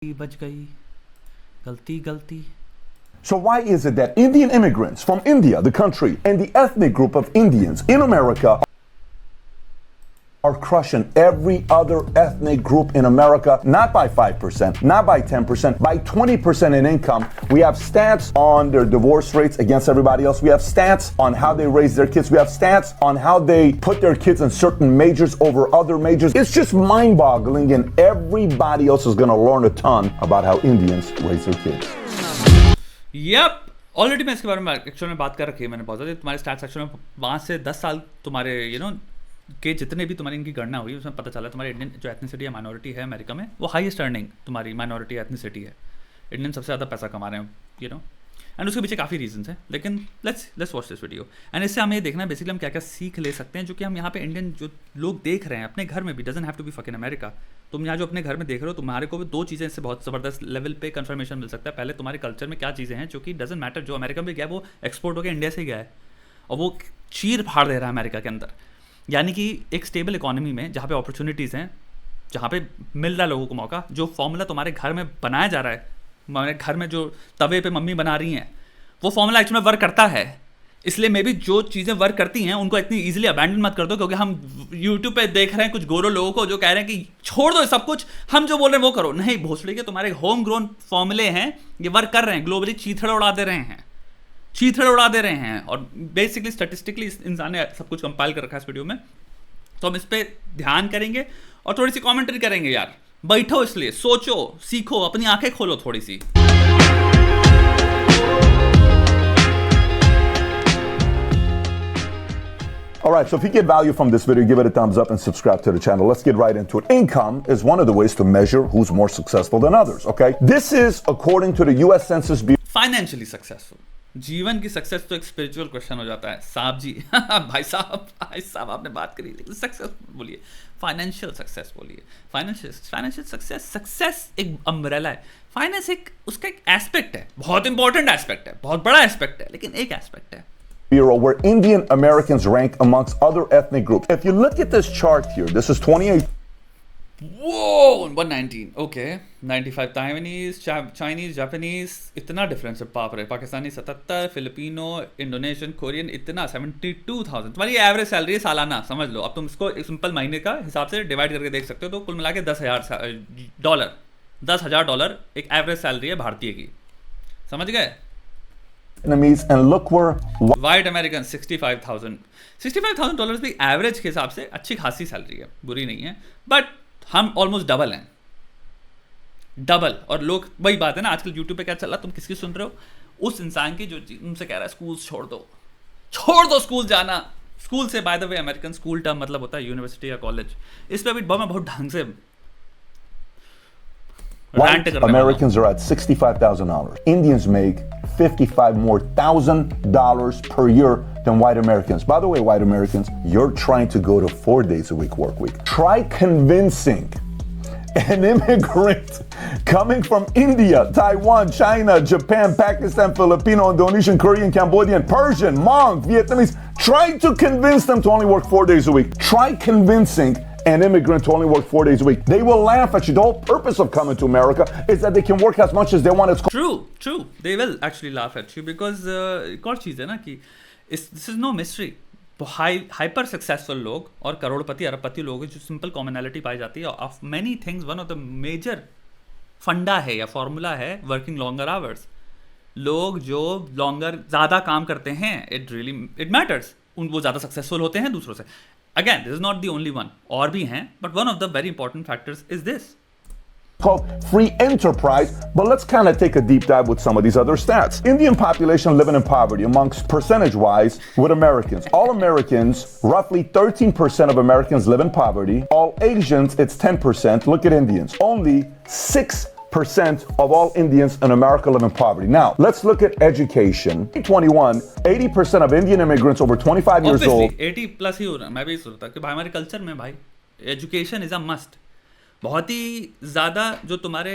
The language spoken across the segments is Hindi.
बच गई गलती गलती So why is it that Indian immigrants from India, the country, and the ethnic group of Indians in America are crushing every other ethnic group in America, not by 5%, not by 10%, by 20% in income? We have stats on their divorce rates against everybody else. We have stats on how they raise their kids. We have stats on how they put their kids in certain majors over other majors. It's just mind-boggling, and everybody else is going to learn a ton about how Indians raise their kids. Yup already मैं इसके बारे में एक्चुअल में बात कर रखी है मैंने बहुत ज़्यादा। तुम्हारे स्टैट्स सेक्शन में 5 से 10 साल तुम्हारे के जितने भी तुम्हारी इनकी गणना हुई उसमें पता चला तुम्हारी इंडियन जो एथनिसिटी है माइनॉरिटी है अमेरिका में वो हाईएस्ट अर्निंग तुम्हारी माइनॉरिटी एथनिसिटी है। इंडियन सबसे ज़्यादा पैसा कमा रहे हैं एंड उसके पीछे काफ़ी रीजंस हैं, लेकिन let's watch this video and इससे हमें ये देखना है बेसिकली हम क्या क्या सीख ले सकते हैं जो कि हम यहाँ पे इंडियन जो लोग देख रहे हैं अपने घर में भी। Doesn't have to be fucking America. तुम यहाँ जो अपने घर में देख रहे हो तुम्हारे को भी 2 चीज़ें इससे बहुत ज़बरदस्त लेवल पे कंफर्मेशन मिल सकता है। पहले तुम्हारे कल्चर में क्या चीज़ें हैं जो कि डजंट मैटर, जो अमेरिका में गया वो एक्सपोर्ट होकर इंडिया से गया है और वो चीर फाड़ दे रहा है अमेरिका के अंदर। यानी कि एक स्टेबल इकोनॉमी में जहाँ पे अपॉर्चुनिटीज़ हैं, जहाँ पे मिल रहा है लोगों को मौका, जो फॉर्मूला तुम्हारे घर में बनाया जा रहा है, हमारे घर में जो तवे पे मम्मी बना रही हैं वो फॉर्मूला एक्चुअली में वर्क करता है। इसलिए मे भी जो चीज़ें वर्क करती हैं उनको इतनी इजीली अबैंडन मत कर दो, क्योंकि हम यूट्यूब पे देख रहे हैं कुछ गोरो लोगों को जो कह रहे हैं कि छोड़ दो सब कुछ, हम जो बोल रहे हैं वो करो। नहीं, भोसड़ी के तुम्हारे होम ग्रोन फॉर्मूले हैं, ये वर्क कर रहे हैं, ग्लोबली चीथड़े उड़ा दे रहे हैं, चीथड़े उड़ा दे रहे हैं। और बेसिकली स्टैटिस्टिकली इंसान ने सब कुछ कंपाइल कर रखा है इस वीडियो में, तो हम इस पर ध्यान करेंगे और थोड़ी सी कॉमेंट्री करेंगे। यार बैठो, इसलिए सोचो, सीखो, अपनी आंखें खोलो थोड़ी सी। All right, so if you get value from this video, give it a thumbs up and subscribe to the channel. Let's get right into it. Income is one of the ways to measure who's more successful than others, okay? This is according to the US Census Bureau. Financially successful, जीवन की सक्सेस तो एक स्पिरिचुअल क्वेश्चन हो जाता है साहब जी। भाई साहब आपने बात करी, लेकिन सक्सेस बोलिए, फाइनेंशियल सक्सेस बोलिए। फाइनेंशियल सक्सेस एक अम्ब्रेला है। फाइनेंस एक उसका एक एस्पेक्ट है, बहुत इंपॉर्टेंट एस्पेक्ट है, बहुत बड़ा एस्पेक्ट है, लेकिन एक एस्पेक्ट है। Bureau, where Indian Americans rank amongst other ethnic groups. If you look at this chart here, this is 28. Whoa, 119, okay, 95 Taiwanese, Chinese, Japanese, इतना डिफरेंस है, बाप रे। पाकिस्तानी 77, फिलिपिनो, इंडोनेशियन, कोरियन इतना 72,000 तुम्हारी एवरेज सैलरी है सालाना, समझ लो। अब तुम इसको एक सिंपल महीने का हिसाब से डिवाइड करके देख सकते हो, तो कुल मिला के $10,000 एक एवरेज सैलरी है भारतीय की, समझ गए। And look where white American $65,000 भी एवरेज के हिसाब से अच्छी खासी सैलरी है, बुरी नहीं है, बट हम ऑलमोस्ट डबल हैं, डबल। और लोग, वही बात है ना, आजकल यूट्यूब पे क्या चल रहा, तुम किसकी सुन रहे हो? उस इंसान की जो उनसे कह रहा है स्कूल छोड़ दो स्कूल जाना। स्कूल से by the way American school term मतलब होता है यूनिवर्सिटी या कॉलेज। इस पे भी मैं बहुत ढंग से white Americans are at $65,000. Indians make $55,000 per year than white Americans. By the way, white Americans, you're trying to go to 4 days a week work week. Try convincing an immigrant coming from India, Taiwan, China, Japan, Pakistan, Filipino, Indonesian, Korean, Cambodian, Persian, Hmong, Vietnamese. Try to convince them to only work 4 days a week. Try convincing an immigrant to only work 4 days a week. They will laugh at you. The whole purpose of coming to America is that they can work as much as they want. It's true. They will actually laugh at you because एक और चीज़ है ना कि this is no mystery. Hyper successful लोग और करोड़पति अरबपति लोग जो सिंपल कॉमनैलिटी पाई जाती है of many things, one of the major funda है या फॉर्मूला है वर्किंग लॉन्गर आवर्स। लोग जो ज़्यादा काम करते हैं, इट मैटर्स, वो ज़्यादा सक्सेसफुल होते हैं दूसरों से। Again, this is not the only one, और भी हैं, but one of the very important factors is this. Called free enterprise, but let's kind of take a deep dive with some of these other stats. Indian population living in poverty amongst percentage-wise with Americans. All Americans, roughly 13% of Americans live in poverty. All Asians, it's 10%. Look at Indians. Only 6% of all Indians in America live in poverty. Now, let's look at education. 2021, 80% of Indian immigrants over 25 years old. 80 plus ही हो रहा है। मैं भी सोचता कि भाई हमारे कल्चर में भाई एजुकेशन इज अ मस्ट। बहुत ही ज़्यादा जो तुम्हारे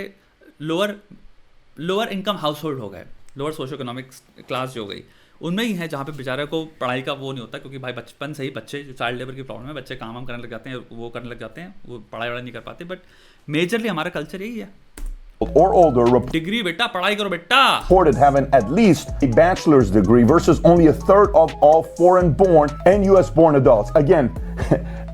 लोअर इनकम हाउस होल्ड हो गए, लोअर सोशो इकोनॉमिक क्लास जो हो गई, उनमें ही है जहाँ पे बेचारे को पढ़ाई का वो नहीं होता, क्योंकि भाई बचपन से ही बच्चे जो चाइल्ड लेबर की प्रॉब्लम है, बच्चे काम करने लग जाते हैं, वो करने लग जाते हैं, वो पढ़ाई वढ़ाई नहीं कर पाते। बट मेजरली हमारा कल्चर यही है or older डिग्री बेटा, पढ़ाई करो बेटा. reported having at least a bachelor's degree versus only a third of all foreign-born and U.S.-born adults. Again,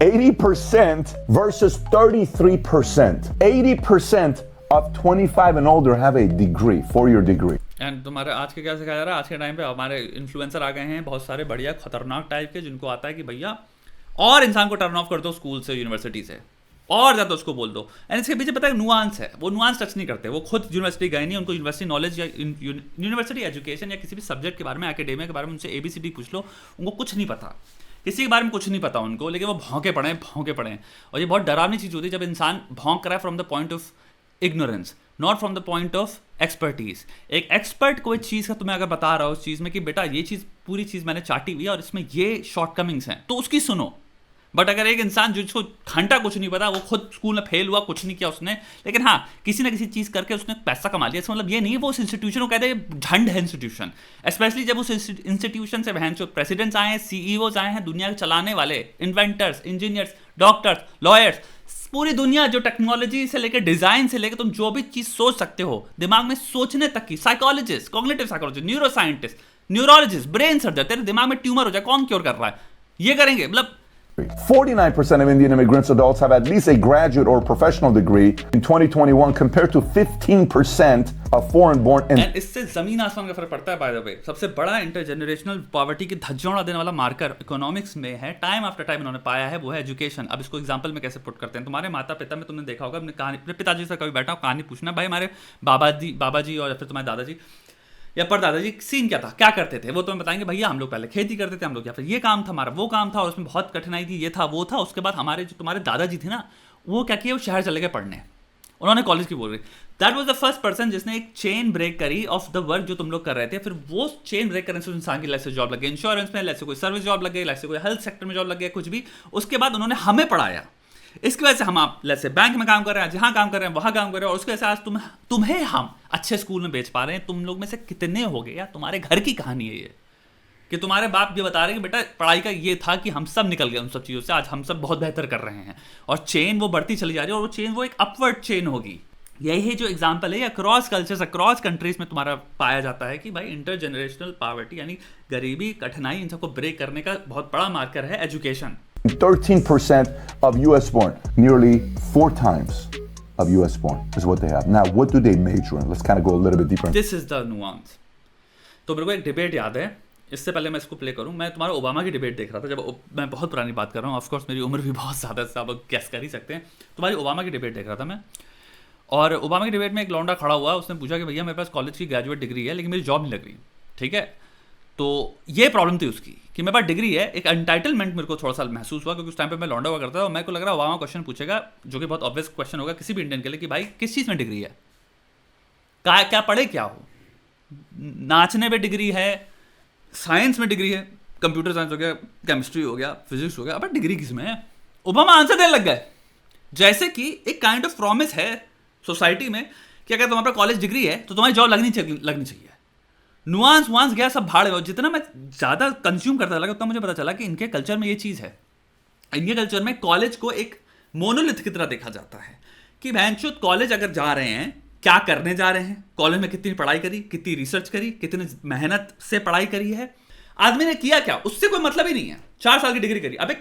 80% versus 33%. 80% of 25 and older have a degree, four-year degree. And तुम्हारे आज के क्या सिखाया जा रहा है? आज के टाइम पे हमारे इन्फ्लुएंसर आ गए हैं बहुत सारे बढ़िया खतरनाक टाइप के, जिनको आता है कि भैया और इंसान को टर्न ऑफ कर दो स्कूल से, यूनिवर्सिटी से, और ज़्यादा उसको बोल दो. एंड इसके पीछे पता है नुआंस है, वो नुआंस टच नहीं करते. वो खुद यूनिवर्सिटी गए नहीं, उनको यूनिवर्सिटी नॉलेज या यूनिवर्सिटी एजुकेशन या किसी भी सब्जेक्ट के बारे में, एकेडेमिया के बारे में उनसे ABCD पूछ लो, उनको कुछ नहीं पता. किसी के बारे में कुछ नहीं पता उनको, लेकिन वो भौंके पड़े. और ये बहुत डरावनी चीज़ होती है जब इंसान भौंक रहा है from the point of ignorance, not from the point of expertise. एक एक्सपर्ट कोई चीज़ का तुम्हें अगर बता रहा हो उस चीज़ में कि बेटा ये चीज़, पूरी चीज़ मैंने चाटी हुई है और इसमें ये शॉर्टकमिंग्स हैं, तो उसकी सुनो. बट अगर एक इंसान जिसको घंटा कुछ नहीं पता, वो खुद स्कूल में फेल हुआ, कुछ नहीं किया उसने, लेकिन हाँ किसी ना किसी चीज़ करके उसने पैसा कमा लिया, इसका मतलब ये नहीं है वो उस इंस्टीट्यूशन को कहते हैं झंड है इंस्टीट्यूशन. स्पेशली जब उस इंस्टीट्यूशन से बहन जो प्रेसिडेंट्स आए हैं, CEOs आए हैं, दुनिया के चलाने वाले, इन्वेंटर्स, इंजीनियर्स, डॉक्टर्स, लॉयर्स, पूरी दुनिया, जो टेक्नोलॉजी से लेकर डिजाइन से लेकर तुम जो भी चीज सोच सकते हो दिमाग में सोचने तक की, psychologist, cognitive psychologist, neuro scientist, neurologist, brain surgeon, तेरे दिमाग में ट्यूमर हो जाए, कौन क्योर कर रहा है, ये करेंगे. मतलब 49% of Indian immigrants adults have at least a graduate or professional degree in 2021 compared to 15% of foreign-born and इससे जमीन आसमान का फर्क पड़ता है. बाय द वे, सबसे बड़ा इंटरजेनरेशनल पॉवर्टी की धज्जियां उड़ा देने वाला मार्कर इकोनॉमिक्स में है, टाइम आफ्टर टाइम इन्होंने पाया है, वो है एजुकेशन. अब इसको एग्जांपल में कैसे पुट करते हैं? तुम्हारे माता पिता में तुमने देखा होगा, अपने कहानी, अपने पिताजी से कभी बैठा हो कहानी पूछना, भाई हमारे बाबा जी और फिर तुम्हारे दादाजी या परदादाजी सीन क्या था, क्या करते थे, वो तुम्हें बताएंगे भैया हम लोग पहले खेती करते थे, हम लोग या फिर ये काम था हमारा, वो काम था, और उसमें बहुत कठिनाई थी, ये था वो था. उसके बाद हमारे जो तुम्हारे दादाजी थे ना, वो क्या किया, वो शहर चले गए पढ़ने, उन्होंने कॉलेज की बोल रही. That was the first person जिसने एक चेन ब्रेक करी ऑफ द वर्क जो तुम लोग कर रहे थे. फिर वो चेन ब्रेक करने से इंसान की लाइफ से जॉब लग गई, इंश्योरेंस में, लाइफ से कोई सर्विस जॉब लग गई, लाइफ से कोई हेल्थ सेक्टर में जॉब लग गया, कुछ भी. उसके बाद उन्होंने हमें पढ़ाया, इसकी वजह से हम आप से बैंक में काम कर रहे हैं, जहां काम कर रहे हैं वहां काम कर रहे हैं, और उसकी वजह से आज तुम्हें हम अच्छे स्कूल में बेच पा रहे हैं. तुम लोग में से कितने हो गए, या तुम्हारे घर की कहानी है ये, कि तुम्हारे बाप ये बता रहे हैं कि बेटा पढ़ाई का ये था कि हम सब निकल गए उन सब चीज़ों से, आज हम सब बहुत बेहतर कर रहे हैं, और चेन वो बढ़ती चली जा रही है, और वो चेन वो एक अपवर्ड चेन होगी. यही जो एग्जाम्पल है अक्रॉस कल्चर्स, अक्रॉस कंट्रीज में तुम्हारा पाया जाता है कि भाई इंटरजेनरेशनल पॉवर्टी यानी गरीबी, कठिनाई, इन सबको ब्रेक करने का बहुत बड़ा मार्कर है education. 13% of US-born, nearly 4 times of US-born is what they have. Now, what do they major in? Let's kind of go a little bit deeper. This is the nuance. तो मेरे को एक डिबेट याद है, इससे पहले मैं इसको प्ले करूं, मैं तुम्हारा ओबामा की डिबेट देख रहा था, जब मैं बहुत पुरानी बात कर रहा हूँ, ऑफ कोर्स मेरी उम्र भी बहुत ज़्यादा है, आप लोग गेस कर ही सकते हैं. तुम्हारी ओबामा की डिबेट देख रहा था मैं, और ओबामा की डिबेट में एक लौंडा खड़ा हुआ, उसने पूछा कि भैया मेरे पास कॉलेज की ग्रेजुएट डिग्री है लेकिन मेरी जॉब नहीं लग रही. ठीक है, तो ये प्रॉब्लम थी उसकी कि मेरे पास डिग्री है. एक एंटाइटलमेंट मेरे को थोड़ा सा महसूस हुआ, क्योंकि उस टाइम पे मैं लौंडा हुआ करता था, और मेरे को लग रहा है ओबामा क्वेश्चन पूछेगा, जो कि बहुत ऑब्वियस क्वेश्चन होगा किसी भी इंडियन के लिए, कि भाई किस चीज़ में डिग्री है, क्या पढ़े क्या हो, नाचने में डिग्री है, साइंस में डिग्री है, कंप्यूटर साइंस हो गया, केमिस्ट्री हो गया, फिजिक्स हो गया, अब डिग्री किस में है? ओबामा आंसर देने लग गए, जैसे कि एक काइंड ऑफ प्रॉमिस है सोसाइटी में कि अगर तुम्हारे पास कॉलेज डिग्री है तो तुम्हारी जॉब लगनी चाहिए. नुआंस गया सब भाड़ में. जितना मैं ज़्यादा कंज्यूम करता लगा उतना मुझे पता चला कि इनके कल्चर में ये चीज़ है. इनके कल्चर में कॉलेज को एक मोनोलिथ की तरह देखा जाता है कि बहनचोद कॉलेज अगर जा रहे हैं, क्या करने जा रहे हैं, कॉलेज में कितनी पढ़ाई करी, कितनी रिसर्च करी, कितनी मेहनत से पढ़ाई करी है, आदमी ने किया क्या, उससे कोई मतलब ही नहीं है. 4 साल की डिग्री करी, अबे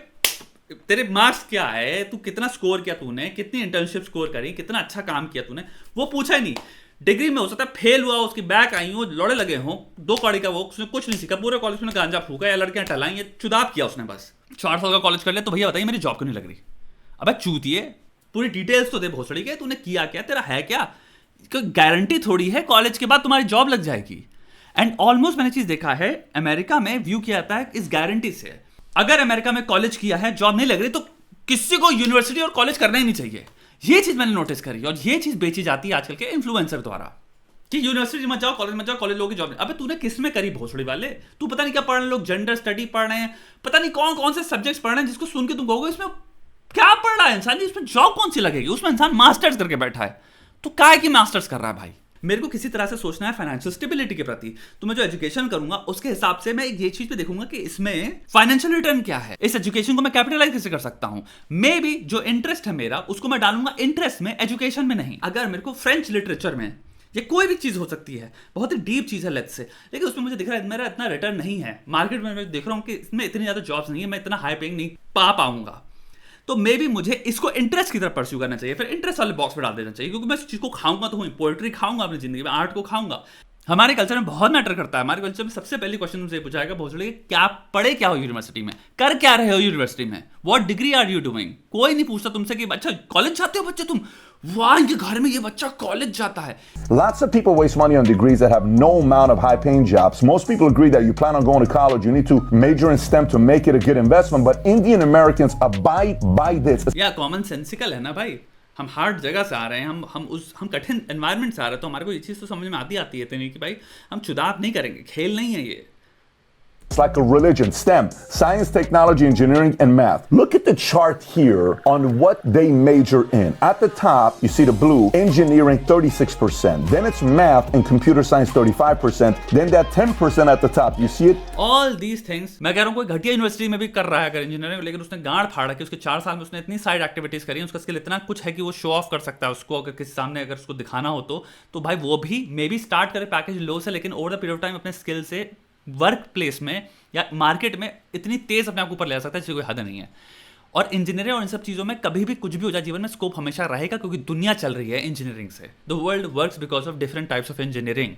तेरे मार्क्स क्या है, तू कितना स्कोर किया तूने, कितनी इंटर्नशिप स्कोर करी, कितना अच्छा काम किया तूने, वो पूछा ही नहीं. डिग्री में हो सकता है फेल हुआ, उसकी बैक आई हो, लौड़े लगे हों, 2 कौड़ी का वो, उसने कुछ नहीं सीखा, पूरे कॉलेज में गांजा फूका या लड़कियां टहलाई, ये चुदाब किया उसने बस. 4 साल का कॉलेज कर लिया, तो भैया बताइए मेरी जॉब क्यों नहीं लग रही? अबे चूतिए, पूरी डिटेल्स तो दे भोसड़ी के, तूने किया क्या, तेरा है क्या, गारंटी थोड़ी है कॉलेज के बाद तुम्हारी जॉब लग जाएगी. एंड ऑलमोस्ट मैंने चीज देखा है, अमेरिका में व्यू किया जाता है इस गारंटी से. अगर अमेरिका में कॉलेज किया है, जॉब नहीं लग रही, तो किसी को यूनिवर्सिटी और कॉलेज करना ही नहीं चाहिए. ये चीज मैंने नोटिस करी, और ये चीज बेची जाती है आजकल के इन्फ्लुएंसर द्वारा कि यूनिवर्सिटी मत जाओ, कॉलेज मत जाओ, कॉलेज लोगों की जॉब नहीं. अबे तूने किस में करी भोसड़ी वाले? तू पता नहीं क्या पढ़ रहे लोग, जेंडर स्टडी पढ़ रहे हैं, पता नहीं कौन कौन से सब्जेक्ट्स पढ़ रहे हैं, जिसको सुन के तुम कहोगे इसमें क्या पढ़ रहा है इंसान, इसमें जॉब कौन सी लगेगी? उसमें इंसान मास्टर्स करके बैठा है, तो क्या है कि मास्टर्स कर रहा है भाई? मेरे को किसी तरह से सोचना है फाइनेंशियल स्टेबिलिटी के प्रति, तो मैं जो एजुकेशन करूंगा उसके हिसाब से मैं ये चीज पे देखूंगा कि इसमें फाइनेंशियल रिटर्न क्या है, इस एजुकेशन को मैं कैपिटलाइज कैसे कर सकता हूं। मे बी जो इंटरेस्ट है मेरा उसको मैं डालूंगा इंटरेस्ट में, एजुकेशन में नहीं। अगर मेरे को फ्रेंच लिटरेचर में, ये कोई भी चीज हो सकती है, बहुत ही डीप चीज है लेट्स से, लेकिन उसमें मुझे दिख रहा है मेरा इतना रिटर्न नहीं है, मार्केट में मैं देख रहा हूं कि इसमें इतनी ज्यादा जॉब्स नहीं है, मैं इतना हाई पेइंग नहीं पा पाऊंगा, तो मे बी मुझे इसको इंटरेस्ट की तरफ परस्यू करना चाहिए, फिर इंटरेस्ट वाले बॉक्स में डाल देना चाहिए, क्योंकि मैं इस चीज को खाऊंगा तो हूँ, पोएट्री खाऊंगा अपनी जिंदगी में, आर्ट को खाऊंगा। हमारे कल्चर में बहुत मैटर करता है। हमारे कल्चर में सबसे पहले क्वेश्चन मुझे पूछा जाएगा भोसड़ी, क्या पढ़े क्या हो यूनिवर्सिटी में, कर क्या रहे हो यूनिवर्सिटी में, what degree are you doing. कोई नहीं पूछता तुमसे कि अच्छा कॉलेज जाते हो बच्चे तुम, वाह इनके घर में ये बच्चा कॉलेज जाता है। Lots of people waste money on degrees that have no amount of high-paying jobs. Most people agree that you plan on going to college, you need to major in STEM to make it a good investment, but Indian Americans abide by this. या कॉमन सेंसिकल है ना भाई, हम हार्ड जगह से आ रहे हैं, हम कठिन एनवायरनमेंट से आ रहे हैं, तो हमारे को ये चीज़ तो समझ में आती है तो नहीं कि भाई हम चुदाप नहीं करेंगे, खेल नहीं है ये। It's like a religion. STEM, science, technology, engineering, and math. Look at the chart here on what they major in. At the top, you see the blue, engineering 36%. Then it's math and computer science 35%. Then that 10% at the top, you see it? All these things, मैं कह रहा हूँ कोई घटिया यूनिवर्सिटी में भी कर रहा है अगर इंजीनियरिंग, लेकिन उसने गांड फाड़ा कि उसके 4 साल में उसने इतनी साइड एक्टिविटीज करी, उसका स्किल इतना कुछ है कि वो शो ऑफ कर सकता है उसको, अगर किसी सामने अगर उसको दिखाना हो तो भाई वो भी मे बी स्टार्ट करे पैकेज लो से, लेकिन over the period of time अपने स्किल से वर्क प्लेस में या मार्केट में इतनी तेज अपने आप को ऊपर ले आ सकता है जिसकी कोई हद नहीं है। और इंजीनियरिंग और इन सब चीज़ों में कभी भी कुछ भी हो जाए जीवन में, स्कोप हमेशा रहेगा, क्योंकि दुनिया चल रही है इंजीनियरिंग से। The world works because of different types of engineering.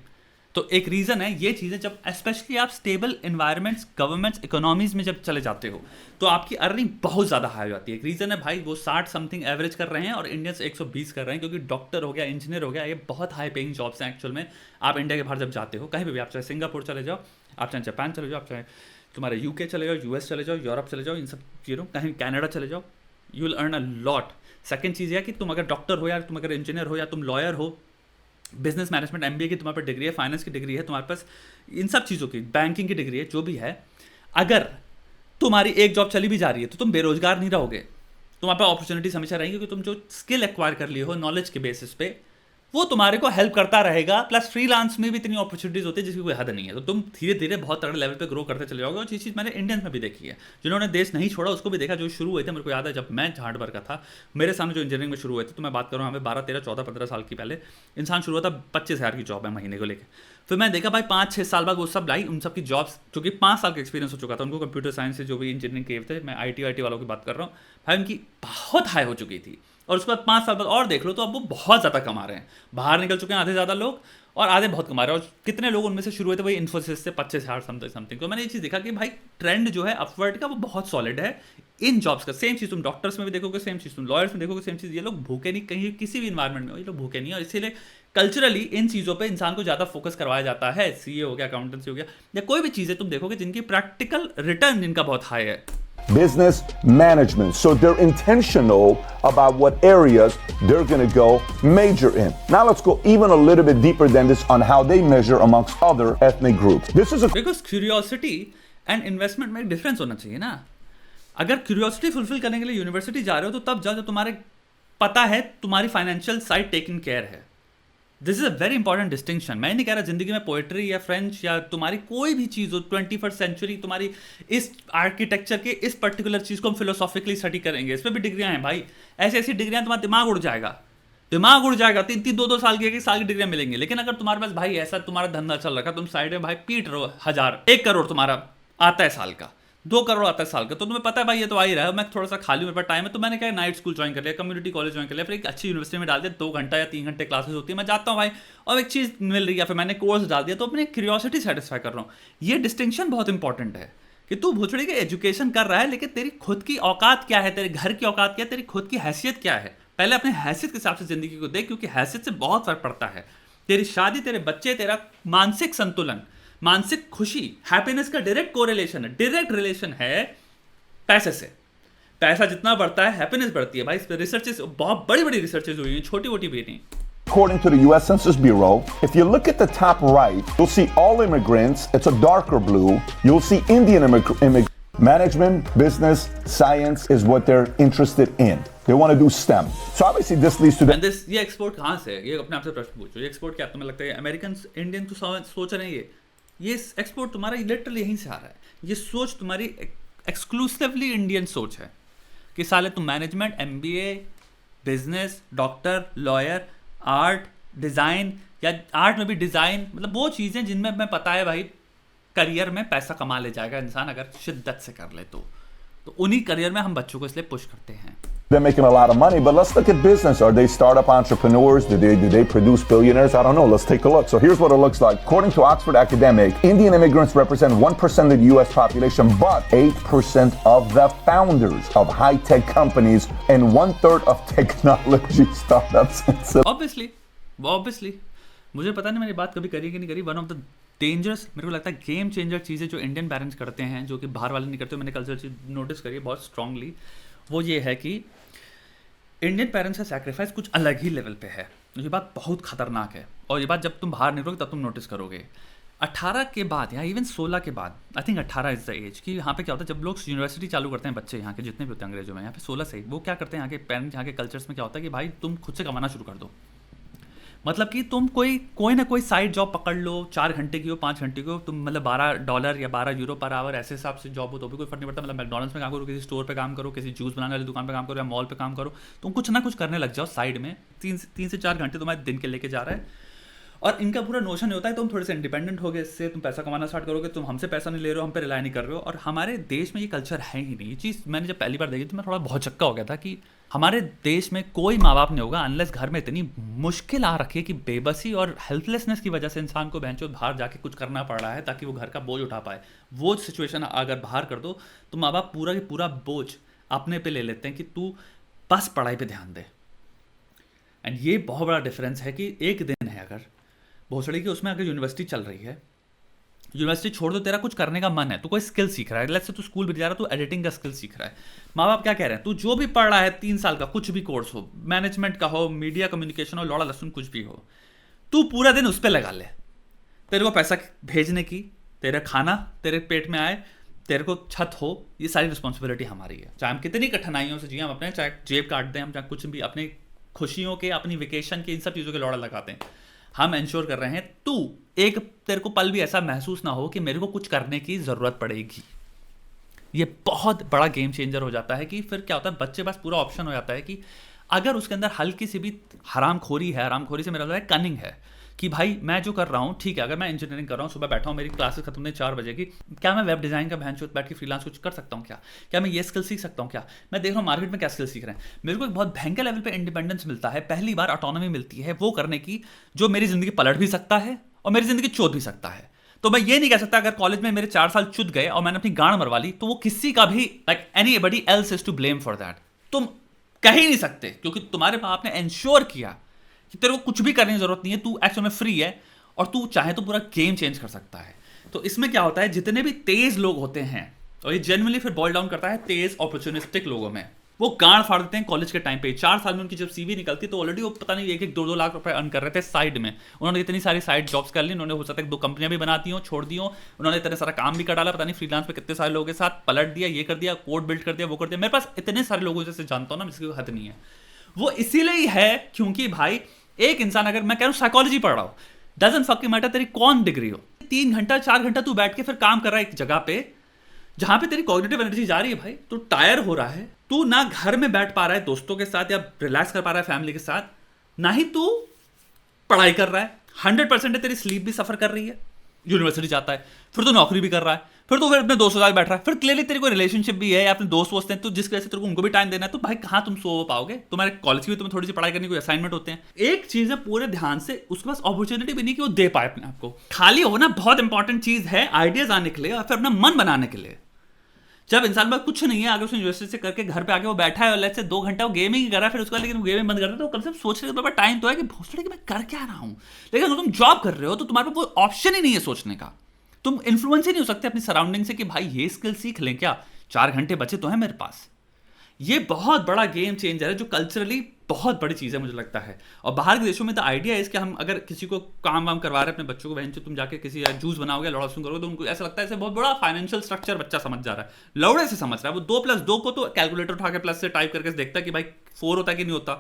तो एक रीज़न है ये चीज़ें, जब स्पेशली आप स्टेबल इन्वायरमेंट्स, गवर्नमेंट्स, इकोनॉमीज में जब चले जाते हो तो आपकी अर्निंग बहुत ज़्यादा हाई हो जाती है। एक रीज़न है भाई वो 60 समथिंग एवरेज कर रहे हैं और इंडियंस 120 कर रहे हैं, क्योंकि डॉक्टर हो गया, इंजीनियर हो गया, ये बहुत हाई पेइंग जॉब्स हैं एक्चुअल में। आप इंडिया के बाहर जब जाते हो कहीं भी आप चाहे सिंगापुर चले जाओ, आप चाहे जापान चले जाओ, आप चाहे तुम्हारे यूके चले जाओ, यूएस चले जाओ, यूरोप चले जाओ, इन सब कहीं कनाडा चले जाओ, you will earn a lot. Second चीज़ है कि तुम अगर डॉक्टर हो या तुम अगर इंजीनियर हो या तुम लॉयर हो, बिजनेस मैनेजमेंट MBA की तुम्हारे पास डिग्री है, फाइनेंस की डिग्री है, तुम्हारे पास इन सब चीज़ों की, बैंकिंग की डिग्री है, जो भी है, अगर तुम्हारी एक जॉब चली भी जा रही है तो तुम बेरोजगार नहीं रहोगे, तुम्हारे पास अपॉर्चुनिटीज हमेशा रहेंगी, क्योंकि तुम जो स्किल एक्वायर कर लिए हो नॉलेज के बेसिस पे वो तुम्हारे को हेल्प करता रहेगा। प्लस फ्रीलांस में भी इतनी अपॉर्चुनिटीज होती है जिसकी कोई हद नहीं है, तो तुम धीरे धीरे बहुत तगड़े लेवल पे ग्रो करते चले जाओगे। और ये चीज़ मैंने इंडियंस में भी देखी है, जिन्होंने देश नहीं छोड़ा उसको भी देखा, जो शुरू हुए थे। मेरे को याद है जब मैं हार्डवर्क का था, मेरे सामने जो इंजीनियरिंग में शुरू हुए थे, तो मैं बात कर रहा हूँ हमें 12, 13, 14, 15 साल की पहले इंसान शुरू हुआ था 25,000 की जॉब है महीने को लेकर। फिर मैंने देखा भाई 5-6 साल बाद वो सब लाई, उन सब की जॉब्स, क्योंकि 5 साल का एक्सपीरियंस हो चुका था उनको, कंप्यूटर साइंस से जो भी इंजीनियरिंग किए थे, मैं IT वालों की बात कर रहा हूँ भाई, उनकी बहुत हाई हो चुकी थी। और उसके बाद 5 साल बाद और देख लो तो अब वो बहुत ज़्यादा कमा रहे हैं, बाहर निकल चुके हैं आधे ज़्यादा लोग और आधे बहुत कमा रहे हैं। और कितने लोग उनमें से शुरू हुए थे वही इन्फोसिस से 25,000 समथिंग। तो मैंने ये चीज़ देखा कि भाई ट्रेंड जो है अपवर्ड का वो बहुत सॉलिड है इन जॉब्स का। सेम चीज़ तुम डॉक्टर्स में भी देखोगे, सेम चीज़ तुम लॉयर्स में देखोगे, सेम चीज़, ये लोग भूखे नहीं, कहीं किसी भी इन्वायरमेंट में ये लोग भूखे नहीं। और इसीलिए कल्चरली इन चीज़ों पे इंसान को ज़्यादा फोकस करवाया जाता है। CA हो गया, अकाउंटेंसी हो गया, या कोई भी चीज़ें तुम देखोगे जिनकी प्रैक्टिकल रिटर्न इनका बहुत हाई है। Business management. So they're intentional about what areas they're going to go major in. Now let's go even a little bit deeper than this on how they measure amongst other ethnic groups. This is a Because curiosity and investment में डिफरेंस होना चाहिए ना। अगर क्यूरियोसिटी फुलफिल करने के लिए यूनिवर्सिटी जा रहे हो तो तब जाओ जब तुम्हारे पता है तुम्हारी फाइनेंशियल साइड टेकन केयर है। This is a very important distinction. मैं नहीं कह रहा जिंदगी में पोएट्री या फ्रेंच या तुम्हारी कोई भी चीज़ हो 21st सेंचुरी तुम्हारी इस आर्किटेक्चर के इस पर्टिकुलर चीज़ को हम फिलोसॉफिकली स्टडी करेंगे, इस पर भी डिग्रियाँ हैं भाई। ऐसी ऐसी डिग्रियाँ तुम्हारा दिमाग उड़ जाएगा, दिमाग उड़ जाएगा। 3-3, 2-2 साल की 1 साल की डिग्रियाँ मिलेंगी। लेकिन अगर तुम्हारे पास भाई ऐसा तुम्हारा धंधा चल रखा, तुम साइड में भाई पीट रहे हो 1000, 1 करोड़ तुम्हारा आता है साल का, 2 करोड़ आता है साल का, तो तुम्हें पता है भाई ये तो आ ही रहा है, मैं थोड़ा सा खाली मेरे पास टाइम है, तो मैंने क्या नाइट स्कूल ज्वाइन कर लिया, कम्युनिटी कॉलेज ज्वाइन कर लिया, फिर एक अच्छी यूनिवर्सिटी में डाल दिया, 2 घंटा या 3 घंटे क्लासेस होती है, मैं जाता हूँ भाई और एक चीज़ मिल रही है, फिर मैंने कोर्स डाल दिया, तो अपनी क्यूरियोसिटी सेटिस्फाई कर रहा हूँ। ये डिस्टिंक्शन बहुत इंपॉर्टेंट है कि तू भुचड़ी के एजुकेशन कर रहा है, लेकिन तेरी खुद की औकात क्या है, तेरे घर की औकात क्या है, तेरी खुद की हैसियत क्या है। पहले अपने हैसियत के हिसाब से जिंदगी को देख, क्योंकि हैसियत से बहुत फर्क पड़ता है। तेरी शादी, तेरे बच्चे, तेरा मानसिक संतुलन, मानसिक खुशी, हैप्पीनेस का डायरेक्ट कोरिलेशन है, डायरेक्ट रिलेशन है पैसे से। पैसा जितना बढ़ता है हैप्पीनेस बढ़ती है भाई। इस पे रिसर्चेस, बहुत बड़ी बड़ी रिसर्चेस हुई हैं, छोटी मोटी भी नहीं। According to the U.S. Census Bureau, if you look at the top right, you'll see all immigrants. It's a darker blue. You'll see Indian immigrants. Management, business, science is what they're interested in. They want to do STEM. So obviously this leads to the and this ये एक्सपोर्ट कहाँ से है? ये अपने आप से प्रश्न पूछो, ये एक्सपोर्ट क्या तुम्हें लगता है अमेरिकन इंडियन तो सोच रहे हैं ये एक्सपोर्ट तुम्हारा लिटरली यहीं से आ रहा है। ये सोच तुम्हारी एक्सक्लूसिवली इंडियन सोच है कि साले तुम management, MBA, business, doctor, lawyer, art, design, या आर्ट में भी डिज़ाइन, मतलब वो चीज़ें जिनमें हमें पता है भाई करियर में पैसा कमा ले जाएगा इंसान अगर शिद्दत से कर ले तो उन्हीं करियर में हम बच्चों को इसलिए पुश करते हैं। they're making a lot of money, but let's look at business. Are they startup entrepreneurs? Do they produce billionaires? I don't know. Let's take a look. So here's what it looks like. According to Oxford Academic, Indian immigrants represent 1% of the U.S. population, but 8% of the founders of high-tech companies and 1/3 of technology startups. Obviously, मुझे पता नहीं मैंने बात कभी करी कि नहीं करी। वन ऑफ द डेंजरस, मेरे को लगता है गेम चेंजर चीज़ें जो इंडियन पेरेंट्स करते हैं, जो कि बाहर वाले नहीं करते, मैंने कल्चर चीज नोटिस करी है बहुत स्ट्रांगली, वो ये है कि इंडियन पेरेंट्स का सैक्रिफाइस कुछ अलग ही लेवल पे है। ये बात बहुत खतरनाक है और ये बात जब तुम बाहर निकलोगे तब तुम नोटिस करोगे। 18 के बाद या इवन 16 के बाद, I think 18 is the age, कि यहाँ पे क्या होता है जब लोग यूनिवर्सिटी चालू करते हैं, बच्चे यहाँ के जितने भी होते हैं अंग्रेजों में, यहाँ पे 16 से वो क्या करते हैं, यहाँ के पेरेंट्स, यहाँ के कल्चर्स में क्या होता है कि भाई तुम खुद से कमाना शुरू कर दो। मतलब कि तुम कोई ना कोई साइड जॉब पकड़ लो, 4 घंटे की हो, 5 घंटे की हो, तुम मतलब $12 या 12 यूरो पर आवर ऐसे हिसाब से जॉब हो तो भी कोई फर्क नहीं पड़ता। मतलब मैकडॉनल्ड्स में काम करो, किसी स्टोर पे काम करो, किसी जूस बनाने वाली दुकान पे काम करो या मॉल पे काम करो, तुम कुछ ना कुछ करने लग जाओ साइड में। 3 से 4 घंटे तुम्हारे दिन के लेके जा रहा है और इनका पूरा नोशन ये होता है तुम थोड़े से इंडिपेंडेंट हो गए, इससे तुम पैसा कमाना स्टार्ट करोगे, तुम हमसे पैसा नहीं ले रहे हो, हम पे रिलाई नहीं कर रहे हो। और हमारे देश में ये कल्चर है ही नहीं। ये चीज़ मैंने जब पहली बार देखी तो मैं थोड़ा बहुत चक्का हो गया था कि हमारे देश में कोई माँ बाप नहीं होगा अनलेस घर में इतनी मुश्किल आ रखी है कि बेबसी और हेल्पलेसनेस की वजह से इंसान को बहनचोद बाहर जाके कुछ करना पड़ रहा है ताकि वो घर का बोझ उठा पाए। वो सिचुएशन अगर बाहर कर दो तो माँ बाप पूरा के पूरा बोझ अपने पे ले लेते हैं कि तू बस पढ़ाई पे ध्यान दे। एंड ये बहुत बड़ा डिफरेंस है कि एक दिन है अगर भोसड़ी की उसमें अगर यूनिवर्सिटी चल रही है, यूनिवर्सिटी छोड़ दो, तेरा कुछ करने का मन है, तू कोई स्किल सीख रहा है, लेट्स से तू स्कूल भी जा रहा है, तू एडिटिंग का स्किल सीख रहा है, माँ बाप क्या कह रहे हैं, तू जो भी पढ़ रहा है 3 साल का कुछ भी कोर्स हो, मैनेजमेंट का हो, मीडिया कम्युनिकेशन हो, लौड़ा लहसुन कुछ भी हो, तू पूरा दिन उस पर लगा ले। तेरे को पैसा भेजने की, तेरा खाना तेरे पेट में आए, तेरे को छत हो, ये सारी रिस्पॉन्सिबिलिटी हमारी है। चाहे हम कितनी कठिनाइयों से जिए, हम अपने चाहे जेब काट दें, हम चाहे कुछ भी अपनी खुशियों के, अपनी वेकेशन के, इन सब चीज़ों के लौड़ा लगाते हैं, हम इंश्योर कर रहे हैं तू एक तेरे को पल भी ऐसा महसूस ना हो कि मेरे को कुछ करने की ज़रूरत पड़ेगी। ये बहुत बड़ा गेम चेंजर हो जाता है कि फिर क्या होता है, बच्चे पास पूरा ऑप्शन हो जाता है कि अगर उसके अंदर हल्की सी भी हरामखोरी है, हरामखोरी से मेरा मतलब है कनिंग है कि भाई मैं जो कर रहा हूँ ठीक है, अगर मैं इंजीनियरिंग कर रहा हूँ, सुबह बैठा हूँ, मेरी क्लासेस खत्म नहीं 4 बजे की, क्या मैं वेब डिज़ाइन का बहनचोद बैठ के फ्रीलांस कुछ कर सकता हूँ? क्या मैं ये स्किल सीख सकता हूँ? क्या मैं देख रहा हूँ मार्केट में क्या स्किल सीख रहे हैं, मेरे को एक बहुत भयंकर लेवल पे इंडिपेंडेंस मिलता है, पहली बार ऑटोनॉमी मिलती है वो करने की जो मेरी ज़िंदगी पलट भी सकता है और मेरी ज़िंदगी चोट भी सकता है। तो मैं ये नहीं कह सकता अगर कॉलेज में मेरे 4 साल चुद गए और मैंने अपनी गांड मरवा ली तो वो किसी का भी like anybody else is to blame for that, तुम कह ही नहीं सकते क्योंकि तुम्हारे बाप ने इंश्योर किया कि तेरे को कुछ भी करने की जरूरत नहीं है, तू एक्चुअल में फ्री है और तू चाहे तो पूरा गेम चेंज कर सकता है। तो इसमें क्या होता है, जितने भी तेज लोग होते हैं, और ये जेन्युइनली फिर बॉयल डाउन करता है तेज अपॉर्चुनिस्टिक लोगों में, वो गांड फाड़ देते हैं कॉलेज के टाइम पे। 4 साल में उनकी जब सीवी निकलती तो ऑलरेडी वो पता नहीं 1-2 लाख रुपए अर्न कर रहे थे साइड में। उन्होंने इतनी सारी साइड जॉब्स कर ली, उन्होंने हो सकता है 2 कंपनियां भी बनाती हो, छोड़ दी हो, उन्होंने इतने सारा काम भी कर डाला, पता नहीं फ्रीलांस पे कितने सारे लोगों के साथ पलट दिया, ये कर दिया, कोड बिल्ड कर दिया, वो कर दिया। मेरे पास इतने सारे लोगों जैसे जानता हूँ ना, जिसकी हद नहीं है। वो इसीलिए ही है क्योंकि भाई एक इंसान, अगर मैं कह रहा हूँ साइकोलॉजी पढ़ रहा हूँ, डजंट फकिंग मैटर तेरी कौन डिग्री हो, 3 घंटा 4 घंटा तू बैठ के फिर काम कर रहा है एक जगह पे जहां पे तेरी कॉग्निटिव एनर्जी जा रही है, भाई तू टायर हो रहा है, तू ना घर में बैठ पा रहा है दोस्तों के साथ या रिलैक्स कर पा रहा है फैमिली के साथ, ना ही तू पढ़ाई कर रहा है, 100% तेरी स्लीप भी सफर कर रही है, यूनिवर्सिटी जाता है, फिर तू नौकरी भी कर रहा है, फिर तू फिर अपने दोस्तों के साथ बैठ रहा है, फिर क्लियरली तेरी कोई रिलेशनशिप भी है या अपने दोस्त वोस्त हैं, तो जिसकी वजह से तेरे को उनको भी टाइम देना है, तो भाई कहाँ तुम सो पाओगे? तुम्हारे कॉलेज की भी तुम्हें थोड़ी सी पढ़ाई करने के असाइनमेंट होते हैं। एक चीज है पूरे ध्यान से, उसके पास अपॉर्चुनिटी भी नहीं कि वो दे पाए अपने आप को। खाली होना बहुत इंपॉर्टेंट चीज है आइडियाज आने के लिए और फिर अपना मन बनाने के लिए। जब इंसान पास कुछ नहीं है, अगर उसने यूनिवर्सिटी से करके घर पे आके वो बैठा है और लेट्स से 2 घंटा वो गेमिंग कर रहा है, फिर उसके बाद लेकिन वो गेमिंग बंद कर रहा है, तो कम से कम सोचने के पास टाइम तो है कि भोसड़ी कि मैं कर क्या रहा हूँ। लेकिन अगर तुम जॉब कर रहे हो तो तुम्हारे पास कोई ऑप्शन ही नहीं है सोचने का, तुम इन्फ्लुएंस ही नहीं हो सकते अपनी सराउंडिंग से कि भाई ये स्किल सीख लें क्या, 4 घंटे बचे तो हैं मेरे पास। ये बहुत बड़ा गेम चेंजर है जो कल्चरली बहुत बड़ी चीज़ है मुझे लगता है। और बाहर के देशों में द आइडिया है कि हम अगर किसी को काम वाम करवा रहे हैं अपने बच्चों को, बहन तुम जाके किसी जूस बनाओगे, लौड़ा सुन करोगे, तो उनको ऐसा लगता है ऐसे बहुत बड़ा फाइनेंशियल स्ट्रक्चर बच्चा समझ जा रहा है, लौड़े से समझ रहा है। वो 2+2 को तो कैलकुलेटर उठा के प्लस से टाइप करके देखता है कि भाई 4 होता है कि नहीं होता।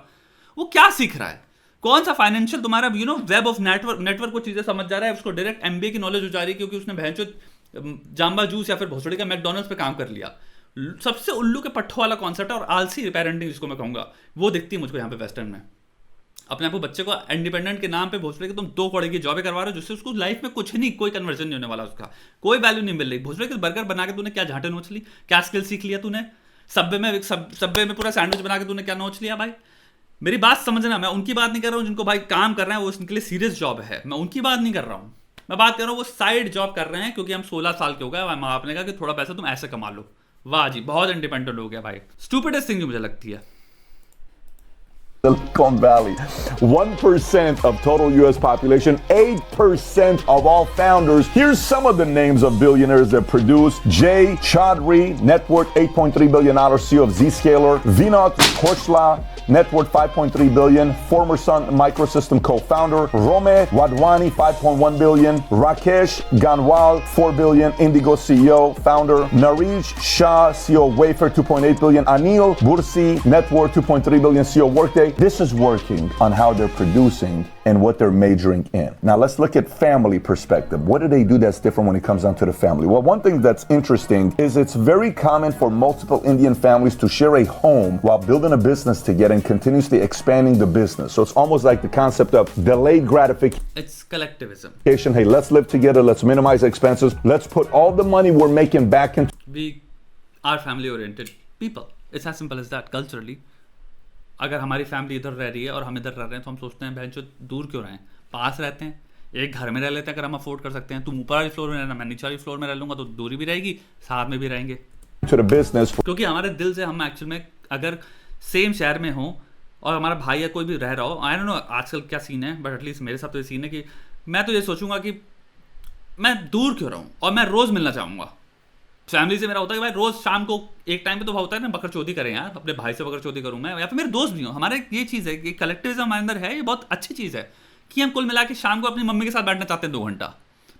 वो क्या सीख रहा है, कौन सा फाइनेंशियल तुम्हारा वेब ऑफ नेटवर्क को चीज़ें समझ जा रहा है। उसको डायरेक्ट MBA की नॉलेज हो जा रही है क्योंकि उसने बहन जाम्बा जूस या फिर भोसड़ी का मैकडोनल्ड्स पे काम कर लिया। सबसे उल्लू के पट्टों वाला कॉन्सेप्ट है और आलसी पेरेंटिंग जिसको मैं कहूँगा, वो दिखती है मुझको यहाँ पे वेस्टर्न में। अपने आप को बच्चे को इंडिपेंडेंट के नाम पे भोसड़े के तुम 2 करोड़ की जॉबें करवा रहे हो जिससे उसको लाइफ में कुछ नहीं, कोई कन्वर्जन नहीं होने वाला, उसका कोई वैल्यू नहीं मिल रही। भोसड़े के बर्गर बना के तूने क्या झांटे नोच ली, क्या स्किल सीख लिया तूने? सब्वे में पूरा सैंडविच बना के तूने क्या नोच लिया भाई? मेरी बात समझना, मैं उनकी बात नहीं कर रहा हूँ जिनको भाई काम कर रहे हैं, वो उनके लिए सीरियस जॉब है, मैं उनकी बात नहीं कर रहा हूँ। मैं बात कर रहा हूँ वो साइड जॉब कर रहे हैं क्योंकि हम 16 साल के हो गए, माँ बाप ने कहा कि थोड़ा पैसा तुम ऐसे कमा लो। वाह जी, बहुत इंडिपेंडेंट हो गया भाई। स्टूपिडेस्ट थिंग जो मुझे लगती है Silicon Valley. 1% of total U.S. population, 8% of all founders. Here's some of the names of billionaires that produced: Jay Chaudhry, net worth $8.3 billion, CEO of Zscaler; Vinod Khosla, net worth $5.3 billion, former Sun Microsystem co-founder; Romeh Wadhwani, $5.1 billion; Rakesh Ganwal, $4 billion, Indigo CEO, founder; Naresh Shah, CEO of Wayfair, $2.8 billion; Anil Bursi, net worth $2.3 billion, CEO of Workday. This is working on how they're producing and what they're majoring in. Now let's look at family perspective. What do they do that's different when it comes down to the family? Well, one thing that's interesting is it's very common for multiple Indian families to share a home while building a business together and continuously expanding the business. So it's almost like the concept of delayed gratification. It's collectivism. Hey, let's live together. Let's minimize expenses. Let's put all the money we're making back into. We are family-oriented people. It's as simple as that. Culturally, अगर हमारी फैमिली इधर रह रही है और हम इधर रह रहे हैं तो हम सोचते हैं बहन जो दूर क्यों रहें, पास रहते हैं, एक घर में रह लेते हैं अगर हम अफोर्ड कर सकते हैं। तुम ऊपर वाले फ्लोर में रहना, मैं नीचे वाली फ्लोर में रह लूँगा तो दूरी भी रहेगी, साथ में भी रहेंगे। To the business. क्योंकि हमारे दिल से हम एक्चुअल में अगर सेम शहर में हो और हमारा भाई या कोई भी रह रहा हो, आई डोंट नो आजकल क्या सीन है, बट एटलीस्ट मेरे साथ तो ये सीन है कि मैं तो ये सोचूंगा कि मैं दूर क्यों रहूँ और मैं रोज़ मिलना चाहूँगा। फैमिली से मेरा होता है कि भाई रोज़ शाम को एक टाइम पे तो होता है ना बकरचौदी करें यार, अपने भाई से बकरचौदी करूँ मैं या फिर मेरे दोस्त भी हों। हमारे ये चीज़ है कि कलेक्टिविज्म हमारे अंदर है, ये बहुत अच्छी चीज़ है कि हम कुल मिला के शाम को अपनी मम्मी के साथ बैठना चाहते हैं 2 घंटा।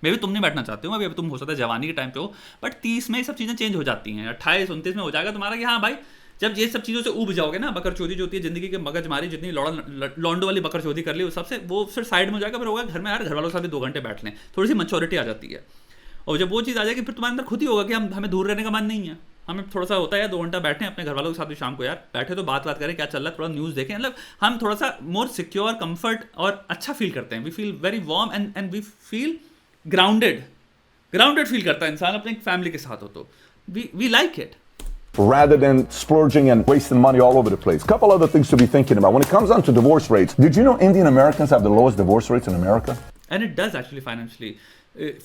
मे भी तुम नहीं बैठना चाहते हो, अभी तुम हो सकता है जवानी के टाइम पे हो, बट 30 में ये सब चीज़ें चेंज हो जाती हैं, 28-29 में हो जाएगा तुम्हारा कि हाँ भाई जब ये सब चीज़ों से उब जाओगे ना, बकरचौदी जो होती है ज़िंदगी के मगजमारी, जितनी लॉन्डो वाली बकरचौदी कर ली उस सबसे वो फिर साइड में हो जाएगा, फिर होगा घर में यार घर वालों के साथ भी 2 घंटे बैठ लें, थोड़ी सी मैच्योरिटी आ जाती है। और जब वो चीज़ आ जाएगी फिर तुम्हारे अंदर खुद ही होगा कि हमें दूर रहने का मन नहीं है, हमें थोड़ा सा होता है 2 घंटा बैठें अपने घर वालों के साथ भी, शाम को यार बैठे तो बात करें क्या चल रहा है, थोड़ा न्यूज़ देखें, मतलब हम थोड़ा सा मोर सिक्योर, कंफर्ट और अच्छा फील करते हैं। We feel very warm and we feel grounded feel करता है इंसान अपने फैमिली के साथ हो तो we like it. Rather than splurging and wasting money all over the place. Couple other things to be thinking about. When it comes down to divorce rates, did you know Indian Americans have the lowest divorce rates in America? And it does actually financially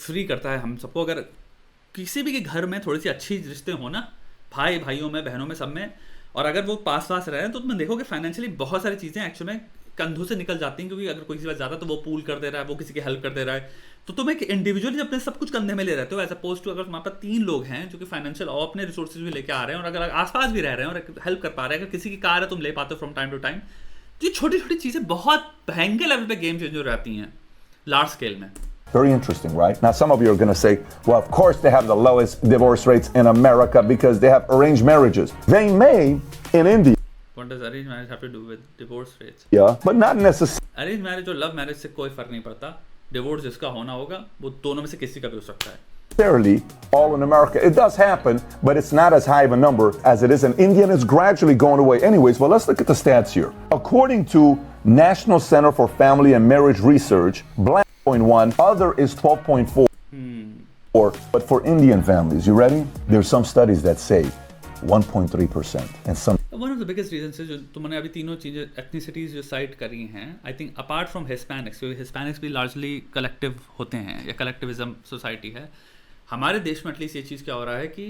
free करता है हम सबको। अगर किसी भी के घर में थोड़ी सी अच्छी रिश्ते हो ना, भाइयों में, बहनों में, सब में, और अगर वो पास रह रहे हैं तो तुम देखोगे फाइनेंशियली बहुत सारी चीज़ें एक्चुअली में कंधों से निकल जाती हैं। क्योंकि अगर कोई किसी बात ज़्यादा तो वो पूल कर दे रहा है, वो किसी की हेल्प कर दे रहा है, तो तुम एक इंडिविजुअली अपने सब कुछ कंधे में ले रहते हो एज अपोज टू अगर तुम्हारे पास 3 लोग हैं जो कि फाइनेंशियल और अपने रिसोर्सेज भी लेके आ रहे हैं और अगर आसपास भी रह रहे हैं और हेल्प कर पा रहे हैं। अगर किसी की कार है तुम ले पाते हो फ्रॉम टाइम टू टाइम, तो ये छोटी छोटी चीज़ें बहुत महंगे लेवल पे गेम चेंजर रहती हैं लार्ज स्केल में। Very interesting, right? Now, some of you are going to say, well, of course they have the lowest divorce rates in America because they have arranged marriages. They may in India. What does arranged marriage have to do with divorce rates? Yeah, but not necessarily. Arranged marriage और love marriage से कोई फर्क नहीं पड़ता। डिवोर्स जिसका होना होगा वो दोनों में से किसी का भी हो सकता है। All in America. It does happen, but it's not as high of a number as it is in India, and it's gradually going away. Anyways, well, let's look at the stats here. According to National Center for Family and Marriage Research, Black 0.1, other is 12.4. But for Indian families, you ready? There's some studies that say 1.3%, and some. One of the biggest reasons is जो तुमने अभी तीनों चीज़ें एथनिसिटीज़ जो साइट करी हैं, I think apart from Hispanics, क्योंकि हिस्पैनिक्स भी लार्जली कलेक्टिव होते हैं या कलेक्टिविज्म सोसाइटी है। हमारे देश में एटलीस्ट ये चीज़ क्या हो रहा है कि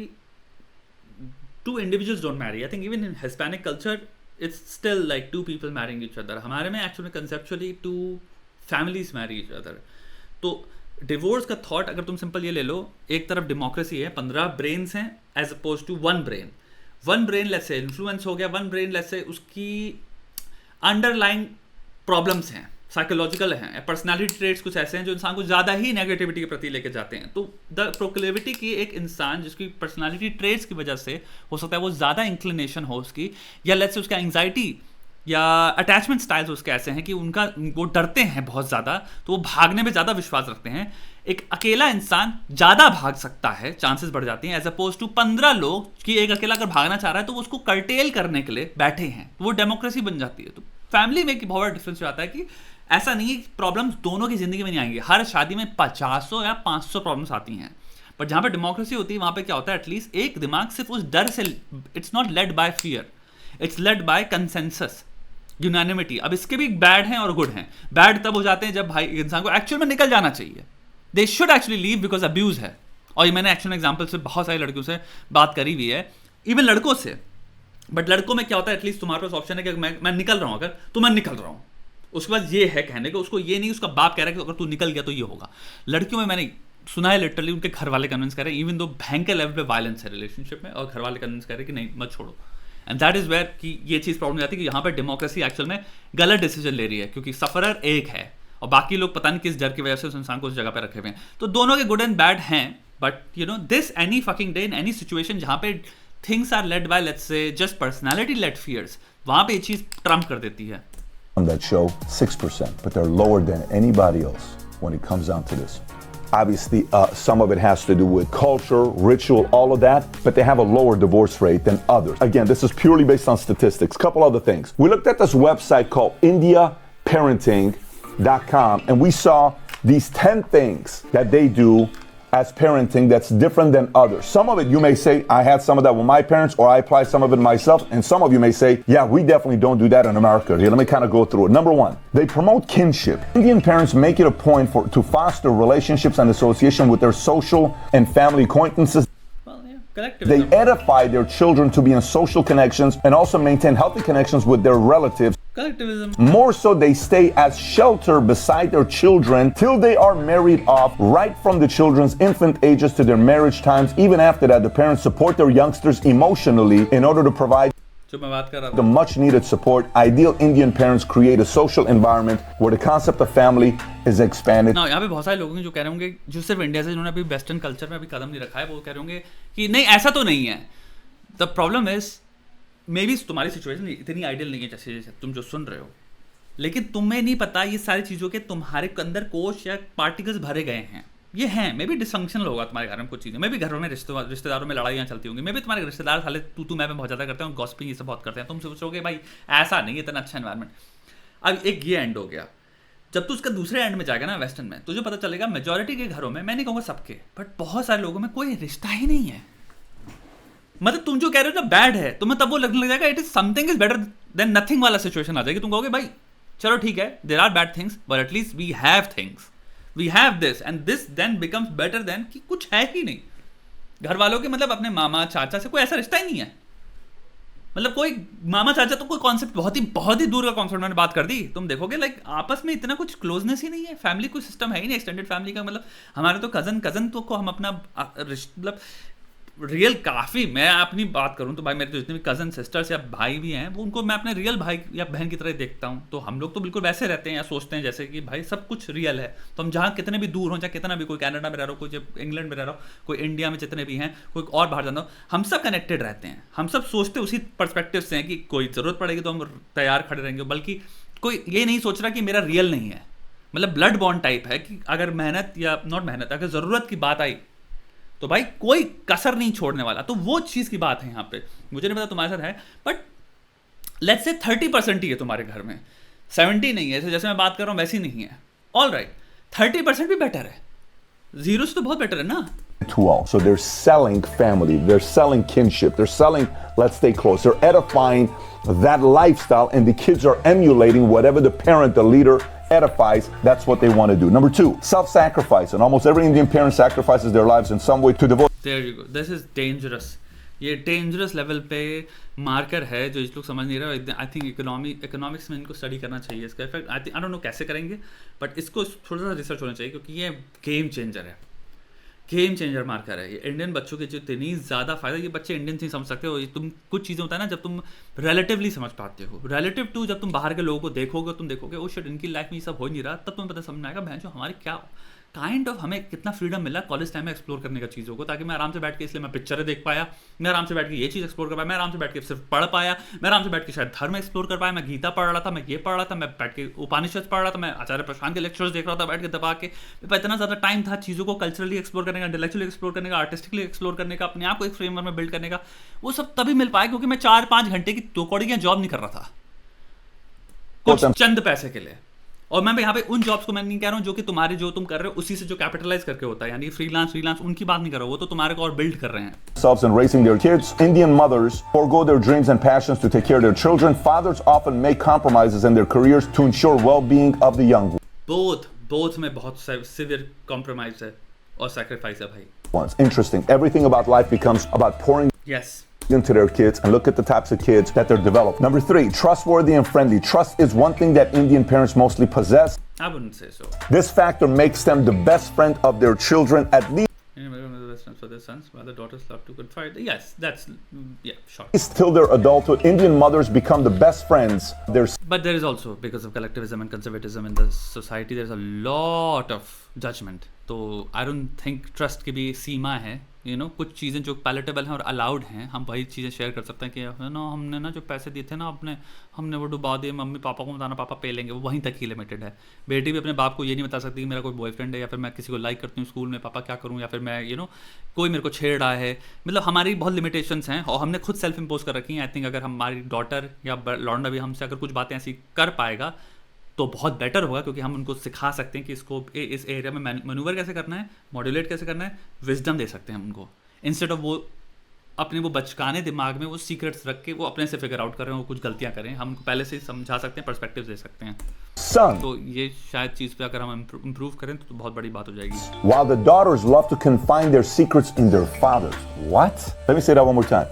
2 individuals don't marry. I think even in Hispanic culture, it's still like 2 people marrying each other. हमारे में actually conceptually 2 families marry each other. तो डिवोर्स का थॉट अगर तुम सिंपल ये ले लो, एक तरफ डेमोक्रेसी है, 15 ब्रेन्स हैं as opposed to 1 brain. 1 brain let's say influence हो गया, 1 ब्रेन लेट्स से उसकी अंडरलाइंग प्रॉब्लम्स हैं, साइकोलॉजिकल हैं, पर्सनालिटी ट्रेट्स कुछ ऐसे हैं जो इंसान को ज़्यादा ही नेगेटिविटी के प्रति लेके जाते हैं। तो द प्रोक्लेविटी की एक इंसान जिसकी पर्सनालिटी ट्रेट्स की वजह से हो सकता है वो ज़्यादा इंक्लिनेशन हो उसकी, या लेट्स से उसका एंग्जाइटी या अटैचमेंट स्टाइल्स उसके ऐसे हैं कि वो डरते हैं बहुत ज़्यादा, तो वो भागने में ज़्यादा विश्वास रखते हैं। एक अकेला इंसान ज़्यादा भाग सकता है, चांसेस बढ़ जाती हैं, एज अपोज टू 15 लोग कि एक अकेला अगर भागना चाह रहा है तो वो उसको कर्टेल करने के लिए बैठे हैं, तो वो डेमोक्रेसी बन जाती है। तो फैमिली में एक बहुत बड़ा डिफरेंस आता है कि ऐसा नहीं है, प्रॉब्लम्स दोनों की ज़िंदगी में नहीं आएंगी, हर शादी में 50 या 500 प्रॉब्लम्स आती हैं, बट जहाँ पे डेमोक्रेसी होती है वहाँ पे क्या होता है, एटलीस्ट एक दिमाग सिर्फ उस डर से, it's not led by fear, it's led by consensus, unanimity. अब इसके भी बैड हैं और गुड हैं। बैड तब हो जाते हैं जब भाई इंसान को एक्चुअल में निकल जाना चाहिए, they should actually leave because abuse है। और ये मैंने एक्चुअल एग्जाम्पल से बहुत सारी लड़कियों से बात करी हुई है, इवन लड़कों से। बट लड़कों में क्या होता है, एटलीस्ट तुम्हारे पास ऑप्शन है कि मैं निकल रहा हूँ, अगर तो मैं निकल रहा हूँ, उसके बाद ये है कहने को, उसको ये नहीं उसका बाप कह रहा है कि अगर तू निकल गया तो ये होगा। लड़कियों में मैंने सुना है लिटरली उनके घर वाले कन्विंस कर रहे हैं, इवन दो भयंकर लेवल पे वायलेंस है रिलेशनशिप में, और घर वाले कन्विंस कर रहे हैं कि नहीं मत छोड़ो। एंड दैट इज वेयर कि ये चीज़ प्रॉब्लम आती है कि यहाँ पर डेमोक्रेसी एक्चुअल में गलत डिसीजन ले रही है, क्योंकि सफरर एक है और बाकी लोग पता नहीं किस डर की वजह से उस इंसान को उस जगह पर रखे हुए हैं। तो दोनों के गुड एंड बैड हैं, but you know this any fucking day in any situation जहाँ पे things are led by let's say just personality led fears, वहाँ पे ये चीज़ ट्रम्प कर देती है। That show 6%, but they're lower than anybody else when it comes down to this. Obviously, some of it has to do with culture, ritual, all of that, but they have a lower divorce rate than others. Again, this is purely based on statistics. Couple other things. We looked at this website called indiaparenting.com, and we saw these 10 things that they do as parenting that's different than others. Some of it you may say, I had some of that with my parents, or I apply some of it myself, and some of you may say, yeah, we definitely don't do that in America. Here, let me kind of go through it. Number one, they promote kinship. Indian parents make it a point to foster relationships and association with their social and family acquaintances. Well, yeah, collectivism. They edify their children to be in social connections and also maintain healthy connections with their relatives. Collectivism. More so, they stay as shelter beside their children till they are married off, right from the children's infant ages to their marriage times. Even after that, the parents support their youngsters emotionally in order to provide जो मैं बात कर रहा the much needed support. Ideal Indian parents create a social environment where the concept of family is expanded. ना यहाँ पे बहुत सारे लोग हैं जो कह रहे होंगे, जो सिर्फ इंडिया से जिन्होंने अभी वेस्टर्न कल्चर में अभी कदम नहीं रखा है, वो कह रहे होंगे कि नहीं ऐसा तो नहीं है। The problem is may be तुम्हारी सिचुएशन इतनी आइडियल नहीं है जैसे तुम जो सुन रहे हो, लेकिन तुम्हें नहीं पता ये सारी चीज़ों के तुम्हारे अंदर कोश या पार्टिकल्स भरे गए हैं। ये हैं, मे भी डिसफंक्शनल होगा तुम्हारे घर में कुछ चीज़ें, मे भी घरों में रिश्तेदारों में लड़ाइयाँ चलती होंगी, मे भी तुम्हारे रिश्तेदार साले तू मैं बहुत ज़्यादा करते हैं, गॉसिपिंग ये सब बहुत करते हैं, तुम सोचोगे भाई ऐसा नहीं, इतना अच्छा एनवायरमेंट। अब एक ये एंड हो गया, जब तू उसका दूसरे एंड में जाएगा ना वेस्टर्न में, तुझे पता चलेगा मेजॉरिटी के घरों में, मैं नहीं कहूँगा सबके, बट बहुत सारे लोगों में कोई रिश्ता ही नहीं है। मतलब तुम जो कह रहे हो ना बैड है, तुम्हें तब वो लगने लग जाएगा it is something is better than nothing वाला सिचुएशन आ जाएगी। तुम कहोगे भाई चलो ठीक है, there are bad things but at least we have things, we have this and this then becomes better than कि कुछ है ही नहीं। घर वालों के मतलब अपने मामा चाचा से कोई ऐसा रिश्ता ही नहीं है, मतलब कोई मामा चाचा तो कोई कॉन्सेप्ट बहुत ही दूर का कॉन्सेप्ट मैंने बात कर दी। तुम देखोगे लाइक आपस में इतना कुछ क्लोजनेस ही नहीं है, फैमिली कोई सिस्टम है ही नहीं एक्सटेंडेड फैमिली का। मतलब हमारे तो कजन तो को हम अपना मतलब रियल काफ़ी, मैं अपनी बात करूं तो भाई मेरे तो जितने भी कज़न सिस्टर्स या भाई भी हैं वो उनको मैं अपने रियल भाई या बहन की तरह देखता हूं। तो हम लोग तो बिल्कुल वैसे रहते हैं या सोचते हैं जैसे कि भाई सब कुछ रियल है। तो हम जहाँ कितने भी दूर हों, चाहे कितना भी, कोई कनाडा में रह रहा हो, कोई इंग्लैंड में रह रहा हो, कोई इंडिया में जितने भी हैं, कोई और बाहर जाना हो, हम सब कनेक्टेड रहते हैं। हम सब सोचते उसी पर्सपेक्टिव से हैं कि कोई ज़रूरत पड़ेगी तो हम तैयार खड़े रहेंगे, बल्कि कोई ये नहीं सोच रहा कि मेरा रियल नहीं है। मतलब ब्लड बॉन्ड टाइप है कि अगर मेहनत या नॉट मेहनत, अगर ज़रूरत की बात आई तो भाई कोई कसर नहीं छोड़ने वाला। तो वो चीज़ की बात है यहाँ पे। मुझे नहीं पता तुम्हारे साथ है, बट लेट्स से 30% ही है तुम्हारे घर में, 70 नहीं है। जैसे मैं बात कर रहा हूँ वैसी नहीं है। ऑल राइट, 30% भी बेटर है, जीरो से तो बहुत बेटर है ना। So they're selling family, they're selling kinship, they're selling let's stay close, they're edifying that lifestyle, and the kids are emulating whatever the parent, the leader edifies. That's what they want to do. Number 2, self-sacrifice, and almost every Indian parent sacrifices their lives in some way to devote. There you go. This is dangerous. ये डेंजरस लेवल पे मार्कर है जो इस लोग समझ नहीं रहे। आई थिंक इकोनॉमिक्स में इनको स्टडी करना चाहिए इसका इफेक्ट। आई डोंट नो कैसे करेंगे, बट इसको थोड़ा सा रिसर्च होना चाहिए क्योंकि ये गेम चेंजर है। गेम चेंजर मार्कर है ये इंडियन बच्चों के जो इतनी ज़्यादा फायदा, ये बच्चे इंडियन नहीं समझ सकते हो। ये तुम कुछ चीज़ें होता है ना जब तुम रिलेटिवली समझ पाते हो, रिलेटिव टू जब तुम बाहर के लोगों को देखोगे तुम देखोगे ओ शिट इनकी लाइफ में ये सब हो नहीं रहा, तब तुम्हें पता समझ में आएगा बहन जो हमारे क्या काइंड ऑफ हमें कितना फ्रीडम मिला कॉलेज टाइम में एक्सप्लोर करने का चीज़ों को, ताकि मैं आराम से बैठ के, इसलिए मैं पिक्चरें देख पाया, मैं आराम से बैठ के ये चीज़ एक्सप्लोर कर पाया, मैं आराम से बैठ के सिर्फ पढ़ पाया, मैं आराम से बैठ के शायद धर्म एक्सप्लोर कर पाया, मैं गीता पढ़ रहा था, मैं ये पढ़ रहा था, मैं बैठ के उपनिषद पढ़ रहा था, मैं आचार्य प्रशांत के लेक्चर्स देख रहा था बैठ के दबा के। मेरे पास इतना ज़्यादा टाइम था चीज़ों को कल्चरली एक्सप्लोर करने का, इंटेलेक्चुअली एक्सप्लोर करने का, आर्टिस्टिकली एक्सप्लोर करने का, अपने आप को एक फ्रेमवर्क में बिल्ड करने का। वो सब तभी मिल पाया क्योंकि मैं 4-5 घंटे की 2 कौड़ी की जॉब नहीं कर रहा था कुछ चंद पैसे के लिए। और मैं यहाँ पे उन जॉब्स को मैं नहीं कह रहा हूँ जो कि तुम्हारे जो तुम कर रहे हो उसी से जो कैपिटलाइज करके होता है, यानी फ्रीलांस उनकी बात नहीं कर रहा हूँ, वो तो तुम्हारे को और बिल्ड कर रहे हैं। Themselves and raising their kids, Indian mothers forego their dreams and passions to take care of their children. Fathers often make compromises in their careers to ensure well-being of the young both में बहुत सिवियर कॉम्प्रोमाइज है और सैक्रिफाइस है भाई। ones. Interesting. Everything about life becomes about pouring yes into their kids, and look at the types of kids that they're developing. Number 3, trustworthy and friendly. Trust is one thing that Indian parents mostly possess. I wouldn't say so. This factor makes them the best friend of their children, at least For their sons, while the daughters love to confide. Yes, that's yeah, sure. till their adulthood. Indian mothers become the best friends. But there is also, because of collectivism and conservatism in the society, there's a lot of judgment. तो I don't think trust की भी सीमा है, कुछ चीज़ें जो पैलेटेबल हैं और अलाउड हैं, हम वही चीज़ें शेयर कर सकते हैं कि हमने ना जो पैसे दिए थे ना हमने वो डुबा दिए, मम्मी पापा को बताना, पापा पे लेंगे, वो वहीं तक ही लिमिटेड है। बेटी भी अपने बाप को ये नहीं बता सकती कि मेरा कोई बॉयफ्रेंड है, या फिर मैं किसी को लाइक करती हूँ स्कूल में, पापा क्या करूँ, या फिर मैं कोई मेरे को छेड़ रहा है। मतलब हमारी बहुत लिमिटेशंस हैं और हमने खुद सेल्फ इम्पोज कर रखी हैं। आई थिंक अगर हमारी डॉटर या लौंडा भी हमसे अगर कुछ बातें ऐसी कर पाएगा तो बहुत बेटर होगा, क्योंकि हम उनको सिखा सकते हैं कि इसको इस एरिया में मैन्यूवर कैसे करना है, मॉड्यूलेट कैसे करना है, विजडम दे सकते हैं हम उनको, इंस्टेड ऑफ वो अपने वो बचकाने दिमाग में वो सीक्रेट्स रख के वो अपने से फिगर आउट कर रहे हैं, वो कुछ गलतियां करें, हम उनको पहले से ही समझा सकते हैं, पर्सपेक्टिव दे सकते हैं। तो ये शायद चीज़ पे अगर हम इम्प्रूव करें तो बहुत बड़ी बात हो जाएगी। While the daughters love to confine their secrets in their fathers. What? Let me say that one more time.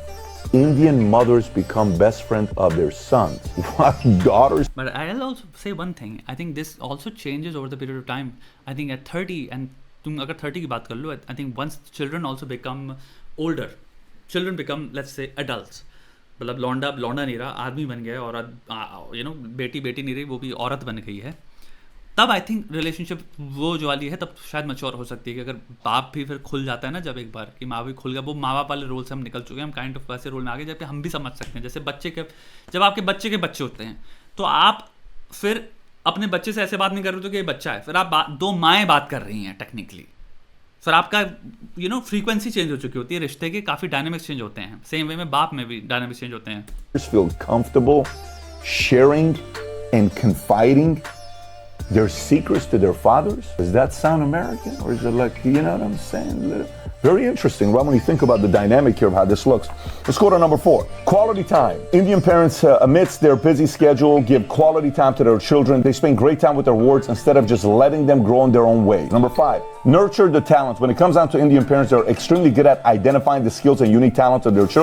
Indian mothers become best friends of their sons. While daughters. But I'll also say one thing. I think this also changes over the period of time. I think at 30, and तुम अगर 30 की बात कर लो, I think once children also become older, children become, let's say, adults. मतलब लौंडा नहीं रहा, आदमी बन गया, और बेटी नहीं रही, वो भी औरत बन गई है, तब आई थिंक रिलेशनशिप वो जो वाली है तब शायद मैच्योर हो सकती है कि अगर बाप भी फिर खुल जाता है ना, जब एक बार कि माँ भी खुल गया, वो माँ बाप वाले रोल से हम निकल चुके हैं, हम काइंड ऑफ वैसे रोल में आ गए जबकि हम भी समझ सकते हैं। जैसे जब आपके बच्चे के बच्चे होते हैं तो आप फिर अपने बच्चे से ऐसे बात नहीं कर रहे हो कि ये बच्चा है, फिर आप दो माएँ बात कर रही हैं टेक्निकली, फिर आपका फ्रीक्वेंसी चेंज हो चुकी होती है, रिश्ते के काफ़ी डायनेमिक्स चेंज होते हैं। सेम वे में बाप में भी डायनेमिक्स चेंज होते हैं। Feel comfortable sharing and confiding their secrets to their fathers? Does that sound American, or is it like, you know what I'm saying? Very interesting, right? When you think about the dynamic here of how this looks. Let's go to number 4. Quality time. Indian parents, amidst their busy schedule, give quality time to their children. They spend great time with their wards instead of just letting them grow in their own way. Number 5. Nurture the talents. When it comes down to Indian parents, they're extremely good at identifying the skills and unique talents of their children.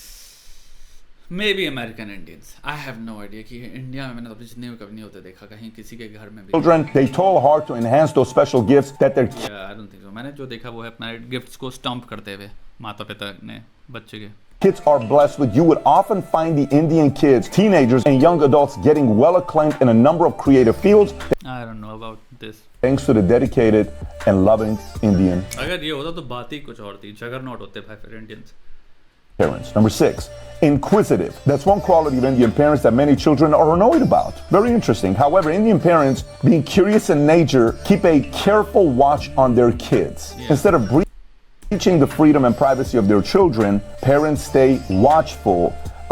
Maybe American Indians. I have no idea कि इंडिया में मैंने अपने जितने भी कभी नहीं होते देखा कहीं किसी के घर में भी। Children, they toil hard to enhance those special gifts that their Yeah, I don't think so. मैंने जो देखा वो है अपने गिफ्ट्स को स्टम्प करते हुए माता पिता ने बच्चे के। kids are blessed with. You would often find the Indian kids, teenagers, and young adults getting well acclaimed in a number of creative fields. I don't know about this. Thanks to the dedicated and loving Indian अगर ये होता तो बात ही कुछ और थी। जगरनॉट होते भाई फिर Indians. parents. Number 6, inquisitive. That's one quality of Indian parents that many children are annoyed about. Very interesting. However, Indian parents, being curious in nature, keep a careful watch on their kids. Instead of breaching the freedom and privacy of their children, parents stay watchful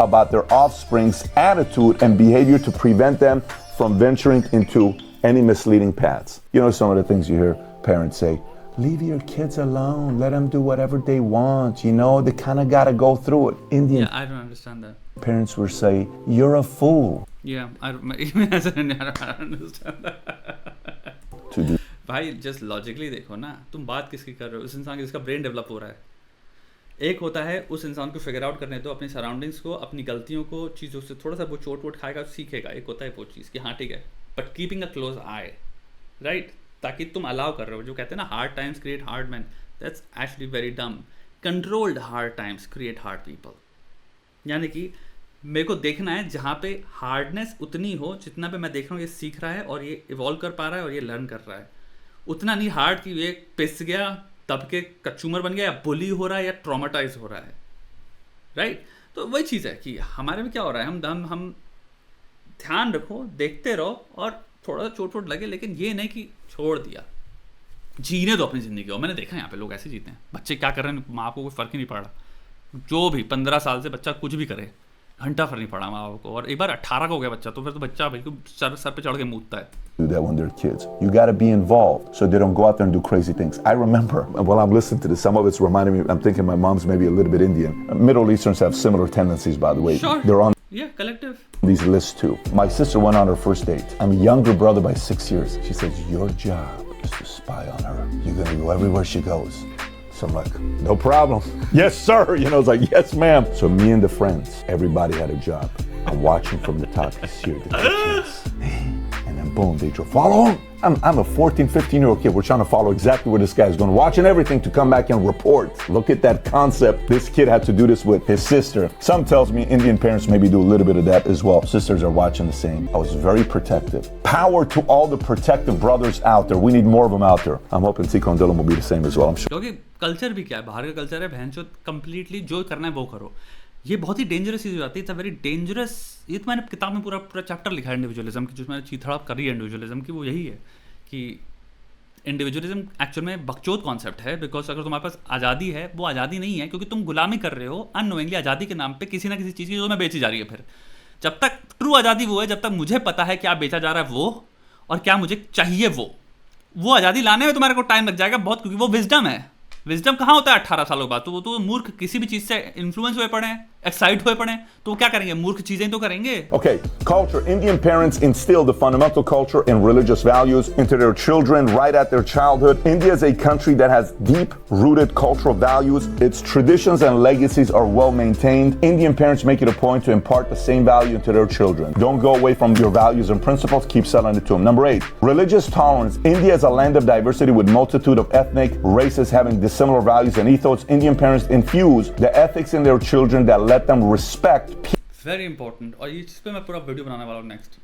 about their offspring's attitude and behavior to prevent them from venturing into any misleading paths. You know, some of the things you hear parents say, leave your kids alone, let them do whatever they want, you know, they kind of got to go through it. Indian I don't understand that. parents will say, you're a fool. Yeah, even as an Indian, I don't understand that. To do. भाई जस्ट लॉजिकली देखो ना, तुम बात किसकी कर रहे हो, उस इंसान की जिसका ब्रेन डेवलप हो रहा है। एक होता है उस इंसान को फिगर आउट करने दो, अपनी सराउंडिंग्स को, अपनी गलतियों को, चीज़ों से थोड़ा सा वो चोट वोट खाएगा, सीखेगा। एक होता है वो चीज़ कि हाँ ठीक है, but keeping a close I, right, ताकि तुम अलाउ कर रहे हो, जो कहते हैं ना hard times create hard man, that's actually very डम. Controlled hard times create hard people. यानी कि मेरे को देखना है जहाँ पे हार्डनेस उतनी हो जितना पे मैं देख रहा हूँ ये सीख रहा है और ये इवॉल्व कर पा रहा है और ये लर्न कर रहा है. उतना नहीं हार्ड कि ये पिस गया तब के कचूमर बन गया या बुली हो रहा है या ट्रॉमाटाइज हो रहा है. राइट. तो वही चीज़ है कि हमारे में क्या हो रहा है. हम ध्यान रखो, देखते रहो और थोड़ा सा चोट लगे, लेकिन ये नहीं कि छोड़ दिया. जीने दो अपनी ज़िंदगी. और मैंने देखा है यहाँ पे लोग ऐसे जीते हैं. बच्चे क्या कर रहे हैं माँ को कोई फ़र्क ही नहीं पड़ रहा. जो भी 15 साल से बच्चा कुछ भी करे, घंटा फर्क नहीं पड़ा माँ बाप को. और एक बार 18 का हो गया बच्चा तो फिर तो बच्चा बिल्कुल सर पे चढ़ के मूतता है. Do that when they're kids. You got to be involved so they don't go out there and do crazy things. I remember while I'm listening to this, some of it's reminding me, I'm thinking my mom's maybe a little bit Indian. Middle Easterns have similar tendencies, by the way. Sure. They're on Yeah, collective. these lists too. My sister went on her first date. I'm a younger brother by 6 years. She says, your job is to spy on her. You're going to go everywhere she goes. So I'm like, no problem. Yes, sir. You know, it's like, yes, ma'am. So me and the friends, everybody had a job. I'm watching from the top. He's here, the kitchens. And then boom, they drove. Follow him. I'm a 14, 15-year-old kid. We're trying to follow exactly where this guy is going, watching everything to come back and report. Look at that concept. This kid had to do this with his sister. Some tells me Indian parents maybe do a little bit of that as well. Sisters are watching the same. I was very protective. Power to all the protective brothers out there. We need more of them out there. I'm hoping Tico and Dylan will be the same as well, I'm sure. क्योंकि कल्चर भी क्या है, बाहर का कल्चर है, बहन चो कंप्लीटली जो करना है वो करो. ये बहुत ही डेंजरस चीज़ हो जाती है. It's a very dangerous. ये तो मैंने किताब में पूरा चैप्टर लिखा है इंडिविजुअलिज्म की, जिसमें चीथड़ा करी है इंडिविजुअलिज्म की. वो यही है कि इंडिविजुअलिज्म एक्चुअल में बकचोद कॉन्सेप्ट है. बिकॉज अगर तुम्हारे पास आज़ादी है, वो आज़ादी नहीं है क्योंकि तुम गुलामी कर रहे हो अननोइंगली आज़ादी के नाम पे किसी ना किसी चीज़ की जो मैं बेची जा रही है. फिर जब तक ट्रू आज़ादी वो है जब तक मुझे पता है क्या बेचा जा रहा है वो और क्या मुझे चाहिए वो आज़ादी लाने में तुम्हारे को टाइम लग जाएगा बहुत, क्योंकि वो विजडम है. विजडम कहाँ होता है 18 सालों बाद. तो वो तो मूर्ख किसी भी चीज़ से इन्फ्लुएंस हुए पड़े हैं, एक्साइट हुए पड़े हैं, तो वो क्या करेंगे, मूर्ख चीज़ें तो करेंगे. Okay, culture. Indian parents instill the fundamental culture and religious values into their children right at their childhood. India is a country that has deep-rooted cultural values. Its traditions and legacies are well maintained. Indian parents make it a point to impart the same value into their children. Don't go away from your values and principles. Keep selling it to them. Number 8, religious tolerance. India is a land of diversity with multitude of ethnic races having dissimilar values and ethos. Indian parents infuse the ethics in their children that let them respect. Very important. और ये चीज़ पे मैं पूरा वीडियो बनाने वाला हूँ नेक्स्ट.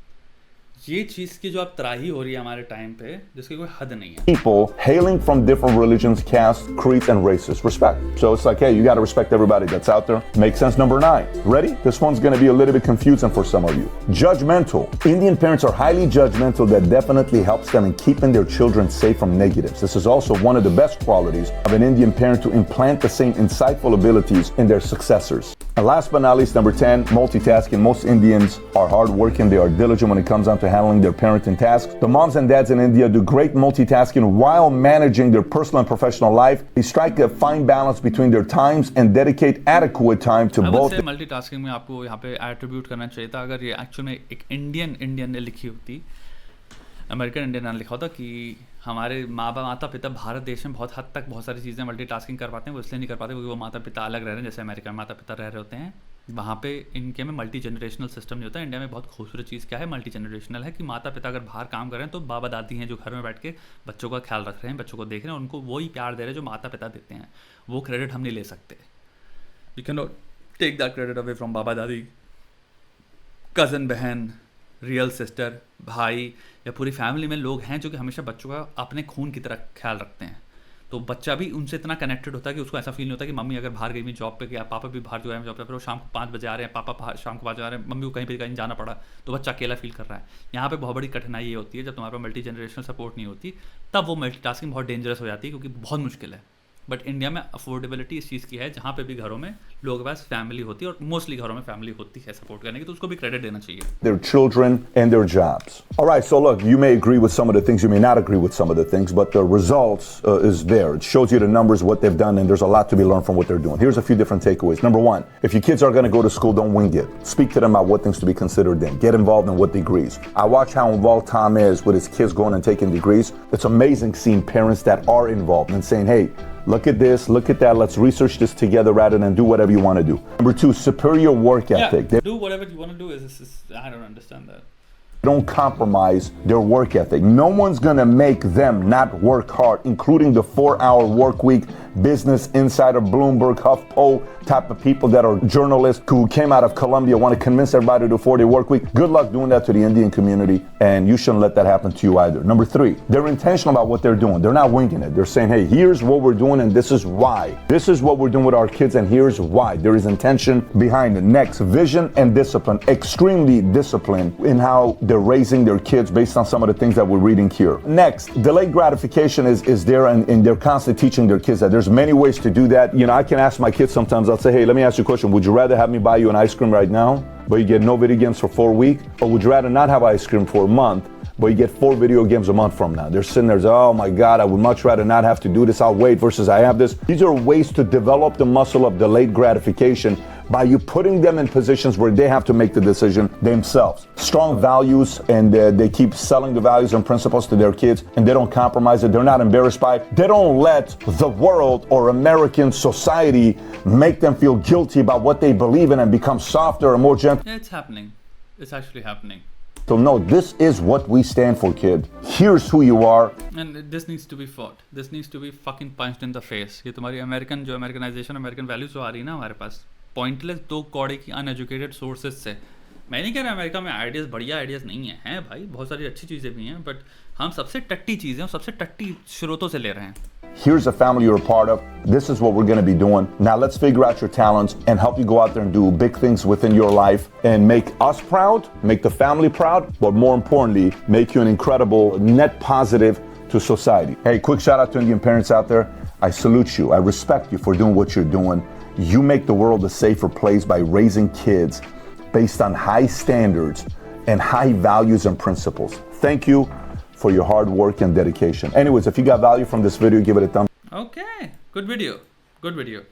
ये चीज़ की जो अब त्राही हो रही है हमारे टाइम पे, जिसकी कोई हद नहीं है. People hailing from different religions, castes, creeds, and races. Respect. So it's like, hey, you got to respect everybody that's out there. Makes sense. Number 9. Ready? This one's going to be a little bit confusing for some of you. Judgmental. Indian parents are highly judgmental. That definitely helps them in keeping their children safe from negatives. This is also one of the best qualities of an Indian parent to implant the same insightful abilities in their successors. And last but not least, number 10, multitasking. Most Indians are hardworking. They are diligent when it comes down to handling their parenting tasks. The moms and dads in India do great multitasking while managing their personal and professional life. They strike a fine balance between their times and dedicate adequate time to both. Multitasking में आपको यहाँ पे एट्रीब्यूट करना चाहिए था. अगर ये एक्चुअल में एक इंडियन ने लिखी होती, अमेरिकन इंडियन ने लिखा होता कि हमारे माता पिता भारत देश में बहुत हद तक बहुत सारी चीज़ें मल्टीटास्किंग कर पाते हैं. वो इसलिए नहीं कर पाते क्योंकि वो माता पिता अलग रह रहे हैं. जैसे अमेरिका में माता पिता रह रहे होते हैं, वहाँ पे इनके में मल्टी जनरेशनल सिस्टम नहीं होता. इंडिया में बहुत खूबसूरत चीज़ क्या है, मल्टी जनरेशनल है कि माता पिता अगर बाहर काम कर रहे हैं तो बाबा दादी हैं जो घर में बैठ के बच्चों का ख्याल रख रहे हैं, बच्चों को देख रहे हैं, उनको वही प्यार दे रहे हैं जो माता पिता देते हैं. वो क्रेडिट हम नहीं ले सकते. We can not take that credit away from बाबा दादी, कज़न, बहन, रियल सिस्टर, भाई या पूरी फैमिली में लोग हैं जो कि हमेशा बच्चों का अपने खून की तरह ख्याल रखते हैं. तो बच्चा भी उनसे इतना कनेक्टेड होता है कि उसको ऐसा फील नहीं होता कि मम्मी अगर बाहर गई हुई जॉब पे या पापा भी बाहर जो है जॉब पे, फिर वो शाम को 5 बजे आ रहे हैं, पापा शाम को 5 बजे आ रहे हैं, मम्मी को कहीं जाना पड़ा तो बच्चा अकेला फील कर रहा है. यहाँ पे बहुत बड़ी कठिनाई ये होती है जब तुम्हारे पास मल्टी जनरेशनल सपोर्ट नहीं होती, तब वो मल्टीटास्किंग बहुत डेंजरस हो जाती है क्योंकि बहुत मुश्किल है. बट इंडिया में अफोर्डेबिलिटी इस चीज़ की है जहाँ पे भी घरों में लोगों के पास फैमिली होती है, और मोस्टली घरों में फैमिली होती है सपोर्ट करने की, तो उसको भी क्रेडिट देना चाहिए. Their children and their jobs. All right, so look, you may agree with some of the things, you may not agree with some of the things, but the results is there. It shows you the numbers, what they've done, and there's a lot to be learned from what they're doing. Here's a few different takeaways. Number 1, if your kids are going to go to school, don't wing it. Speak to them about what things to be considered then. Get involved in what degrees. I watch how involved Tom is with his kids going and taking degrees. It's amazing seeing parents that are involved and saying, hey, look at this, look at that, let's research this together rather than do whatever you want to do. Number 2, superior work ethic. Do whatever you want to do is I don't understand that. don't compromise their work ethic. No one's gonna make them not work hard, including the 4-hour work week, Business Insider, Bloomberg, HuffPo type of people that are journalists who came out of Colombia, want to convince everybody to do a 4-day work week. Good luck doing that to the Indian community, and you shouldn't let that happen to you either. Number 3, they're intentional about what they're doing. They're not winging it. They're saying, hey, here's what we're doing, and this is why. This is what we're doing with our kids, and here's why. There is intention behind it. Next, vision and discipline. Extremely disciplined in how they're raising their kids based on some of the things that we're reading here. Next, delayed gratification is there, and they're constantly teaching their kids that there's many ways to do that. You know, I can ask my kids sometimes, I'll say, hey, let me ask you a question. Would you rather have me buy you an ice cream right now, but you get no video games for 4 weeks? Or would you rather not have ice cream for a month, but you get 4 video games a month from now? They're sitting there, oh my God, I would much rather not have to do this. I'll wait versus I have this. These are ways to develop the muscle of delayed gratification by you putting them in positions where they have to make the decision themselves. Strong values, and they keep selling the values and principles to their kids, and they don't compromise it. They're not embarrassed by it. They don't let the world or American society make them feel guilty about what they believe in and become softer and more gentle. Yeah, it's happening. It's actually happening. So no, this is what we stand for, kid. Here's who you are. And this needs to be fought. This needs to be fucking punched in the face. ये तुम्हारी अमेरिकन जो अमेरिकनाइजेशन अमेरिकन वैल्यूज जो आ रही है ना हमारे पास पॉइंटलेस 2 कौड़े की अनएजुकेटेड सोर्सेज से. मैं नहीं कह रहा अमेरिका में आइडियाज़ बढ़िया आइडियाज़ नहीं हैं भाई, बहुत सारी अच्छी चीज़ें भी हैं, बट हम सबसे टट्टी चीज़ें और सबसे टट्टी स्रोतों से ले रहे हैं. Here's a family you're a part of. This is what we're going to be doing. Now let's figure out your talents and help you go out there and do big things within your life and make us proud, make the family proud, but more importantly, make you an incredible net positive to society. Hey, quick shout out to Indian parents out there. I salute you. I respect you for doing what you're doing. You make the world a safer place by raising kids based on high standards and high values and principles. Thank you for your hard work and dedication. Anyways, if you got value from this video, give it a thumbs up. Okay, good video. Good video.